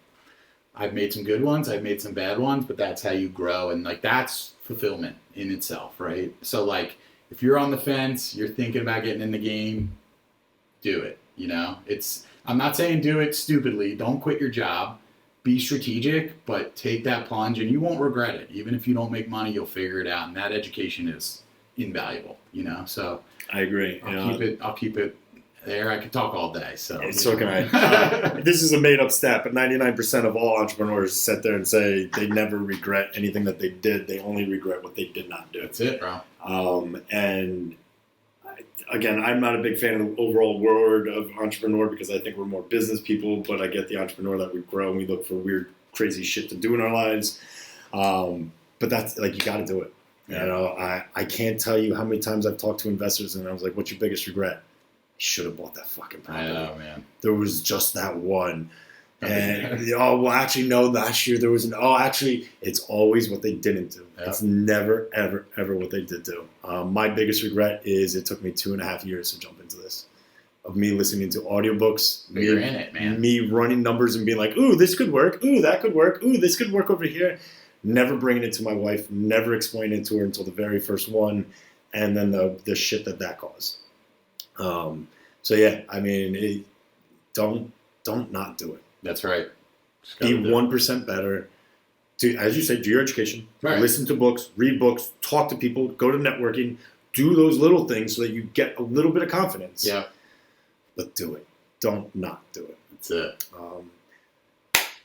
Speaker 2: I've made some good ones, I've made some bad ones, but that's how you grow, and that's fulfillment in itself, right? So if you're on the fence, you're thinking about getting in the game, do it. I'm not saying do it stupidly. Don't quit your job. Be strategic, but take that plunge, and you won't regret it. Even if you don't make money, you'll figure it out, and that education is invaluable. So
Speaker 3: I agree.
Speaker 2: I'll keep it there. I could talk all day. So
Speaker 3: can I. This is a made up stat, but 99% of all entrepreneurs sit there and say they never regret anything that they did. They only regret what they did not do.
Speaker 2: That's it, bro.
Speaker 3: And again, I'm not a big fan of the overall word of entrepreneur because I think we're more business people, but I get the entrepreneur that we grow and we look for weird, crazy shit to do in our lives. But that's you got to do it. Yeah. I can't tell you how many times I've talked to investors and I was like, what's your biggest regret? Should have bought that fucking property.
Speaker 2: I know, man.
Speaker 3: There was just that one. And, actually, no, last year there was actually, it's always what they didn't do. Yeah. It's never, ever, ever what they did do. My biggest regret is it took me 2.5 years to jump into this. Of me listening to audiobooks.
Speaker 2: You're in it, man.
Speaker 3: Me running numbers and being like, ooh, this could work. Ooh, that could work. Ooh, this could work over here. Never bringing it to my wife. Never explaining it to her until the very first one. And then the shit that caused. So yeah, I mean, don't not do it.
Speaker 2: That's right.
Speaker 3: Be 1% better. As you say, do your education.
Speaker 2: Right.
Speaker 3: Listen to books, read books, talk to people, go to networking, do those little things so that you get a little bit of confidence.
Speaker 2: Yeah.
Speaker 3: But do it. Don't not do it.
Speaker 2: That's it.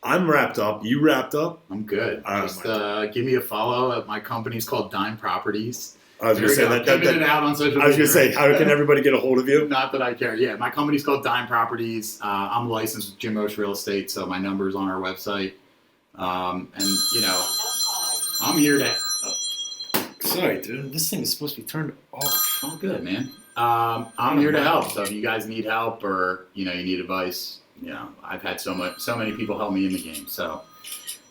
Speaker 3: I'm wrapped up. You wrapped up?
Speaker 2: I'm good. Just give me a follow. My company's called Dime Properties.
Speaker 3: I was going to say
Speaker 2: it out on social media.
Speaker 3: I was going to say, how can everybody get a hold of you?
Speaker 2: Not that I care. Yeah, my company's called Dime Properties. I'm licensed with Jim Osh Real Estate, so my number's on our website. And I'm here to
Speaker 3: Sorry, dude. This thing is supposed to be turned off.
Speaker 2: Oh, good, man. I'm here to help. So if you guys need help or you need advice, I've had so many people help me in the game. So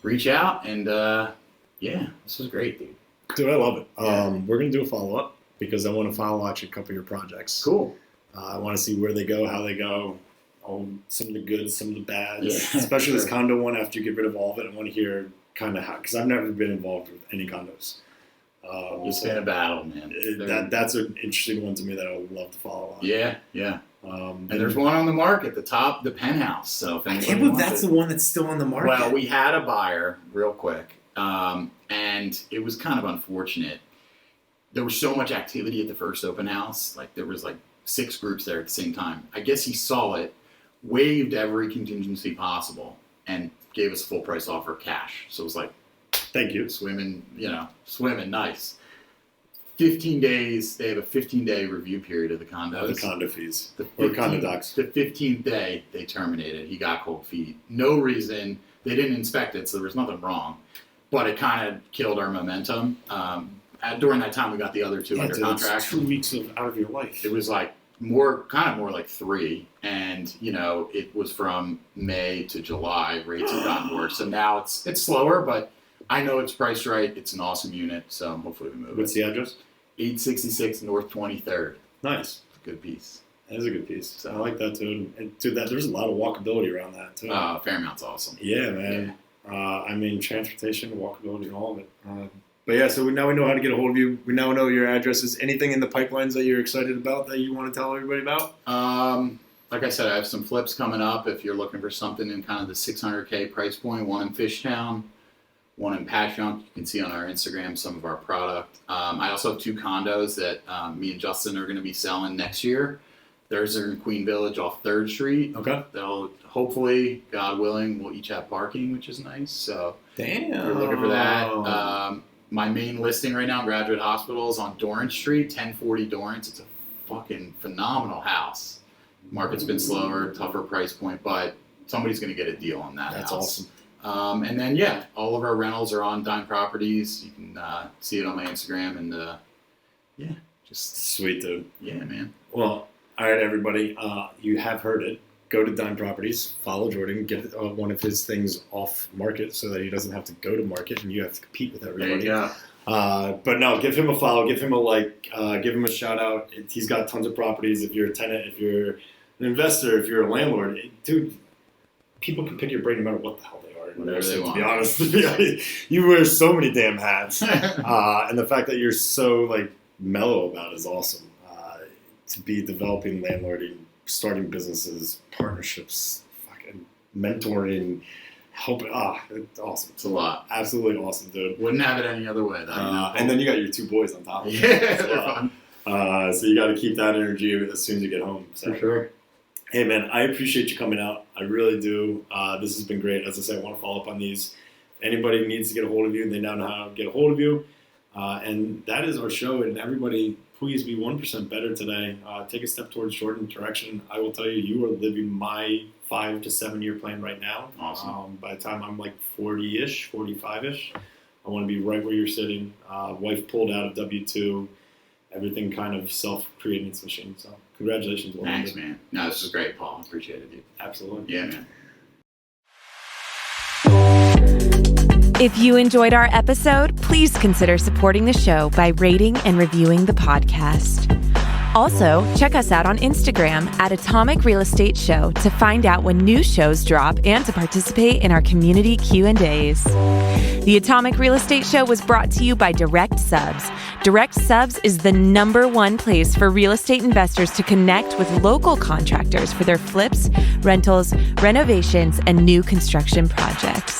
Speaker 2: reach out and this was great, dude.
Speaker 3: Dude, I love it.
Speaker 2: Yeah.
Speaker 3: We're gonna do a follow-up because I want to follow actually a couple of your projects.
Speaker 2: Cool.
Speaker 3: I want to see where they go, how they go, some of the goods, some of the bads,
Speaker 2: Yeah,
Speaker 3: especially this
Speaker 2: sure.
Speaker 3: condo one. After you get rid of all of it, I want to hear kind of how, because I've never been involved with any condos.
Speaker 2: It's been a battle, man.
Speaker 3: That's an interesting one to me that I would love to follow on.
Speaker 2: Yeah.
Speaker 3: And
Speaker 2: And there's one on the market, the penthouse. So if
Speaker 3: I
Speaker 2: anybody
Speaker 3: can't believe
Speaker 2: wants
Speaker 3: that's
Speaker 2: it.
Speaker 3: the one that's still on the market.
Speaker 2: Well, we had a buyer real quick, and it was kind of unfortunate. There was so much activity at the first open house. Like there was like 6 groups there at the same time. I guess he saw it, waived every contingency possible, and gave us a full price offer cash. So it was like,
Speaker 3: thank you.
Speaker 2: swimming nice. 15 days, they have a 15-day review period of the condos.
Speaker 3: The condo fees.
Speaker 2: The
Speaker 3: Or condo
Speaker 2: 15th
Speaker 3: docs.
Speaker 2: The 15th day, they terminated. He got cold feet. No reason. They didn't inspect it, so there was nothing wrong. But it kind of killed our momentum. During that time, we got the other 2 under
Speaker 3: Dude,
Speaker 2: contract.
Speaker 3: it's 2 weeks out of your life.
Speaker 2: It was like more like 3. And, it was from May to July. Rates have gotten worse. So now it's slower, but I know it's priced right. It's an awesome unit, so hopefully we move
Speaker 3: What's
Speaker 2: it.
Speaker 3: the address?
Speaker 2: 866 North 23rd.
Speaker 3: Nice.
Speaker 2: It's a good piece.
Speaker 3: That is a good piece.
Speaker 2: So-
Speaker 3: I like that too. And dude, there's a lot of walkability around that too.
Speaker 2: Fairmount's awesome.
Speaker 3: Yeah, man. Transportation, walkability, all of it. But yeah, so now we know how to get a hold of you. We now know your addresses. Anything in the pipelines that you're excited about that you want to tell everybody about?
Speaker 2: Like I said, I have some flips coming up if you're looking for something in kind of the $600K price point. One in Fishtown, one in Patchogue. You can see on our Instagram some of our product. I also have 2 condos that me and Justin are going to be selling next year. Theirs are in Queen Village off 3rd Street.
Speaker 3: Okay.
Speaker 2: They'll hopefully, God willing, we'll each have parking, which is nice. So
Speaker 3: Damn.
Speaker 2: if you're looking for that. My main listing right now, Graduate Hospital, is on Dorrance Street, 1040 Dorrance. It's a fucking phenomenal house. Market's been slower, tougher price point, but somebody's going to get a deal on that
Speaker 3: That's
Speaker 2: house.
Speaker 3: awesome.
Speaker 2: And then, all of our rentals are on Dime Properties. You can see it on my Instagram. And, just,
Speaker 3: Sweet, dude.
Speaker 2: yeah, man.
Speaker 3: Well, all right, everybody. You have heard it. Go to Dime Properties, follow Jordan, get one of his things off market so that he doesn't have to go to market and you have to compete with everybody.
Speaker 2: There you go.
Speaker 3: But no, give him a follow, give him a like, give him a shout out. He's got tons of properties. If you're a tenant, if you're an investor, if you're a landlord, dude, people can pick your brain no matter what the hell they are.
Speaker 2: Whatever they want.
Speaker 3: To be honest, you wear so many damn hats, and the fact that you're so like mellow about it is awesome. To be developing, landlording, starting businesses, partnerships, fucking mentoring, helping. It's awesome.
Speaker 2: It's a lot.
Speaker 3: Absolutely awesome, dude.
Speaker 2: Wouldn't have it any other way, though.
Speaker 3: And then you got your 2 boys on top of it.
Speaker 2: Yeah,
Speaker 3: as
Speaker 2: they're
Speaker 3: well.
Speaker 2: fun.
Speaker 3: So you got to keep that energy as soon as you get home. So.
Speaker 2: For sure.
Speaker 3: Hey, man, I appreciate you coming out. I really do. This has been great. As I said, I want to follow up on these. If anybody needs to get a hold of you, they now know how to get a hold of you. And that is our show. And everybody, please be 1% better today. Take a step towards Jordan's direction. I will tell you, you are living my 5 to 7 year plan right now.
Speaker 2: Awesome.
Speaker 3: By the time I'm like 40-ish, 45-ish, I want to be right where you're sitting. Wife pulled out of W-2. Everything kind of self-creating its machine. So congratulations.
Speaker 2: Thanks, man. No, this is great, Paul. Appreciate it, dude.
Speaker 3: Absolutely.
Speaker 2: Yeah, man.
Speaker 1: If you enjoyed our episode, please consider supporting the show by rating and reviewing the podcast. Also, check us out on Instagram at Atomic Real Estate Show to find out when new shows drop and to participate in our community Q&As. The Atomic Real Estate Show was brought to you by Direct Subs. Direct Subs is the #1 place for real estate investors to connect with local contractors for their flips, rentals, renovations, and new construction projects.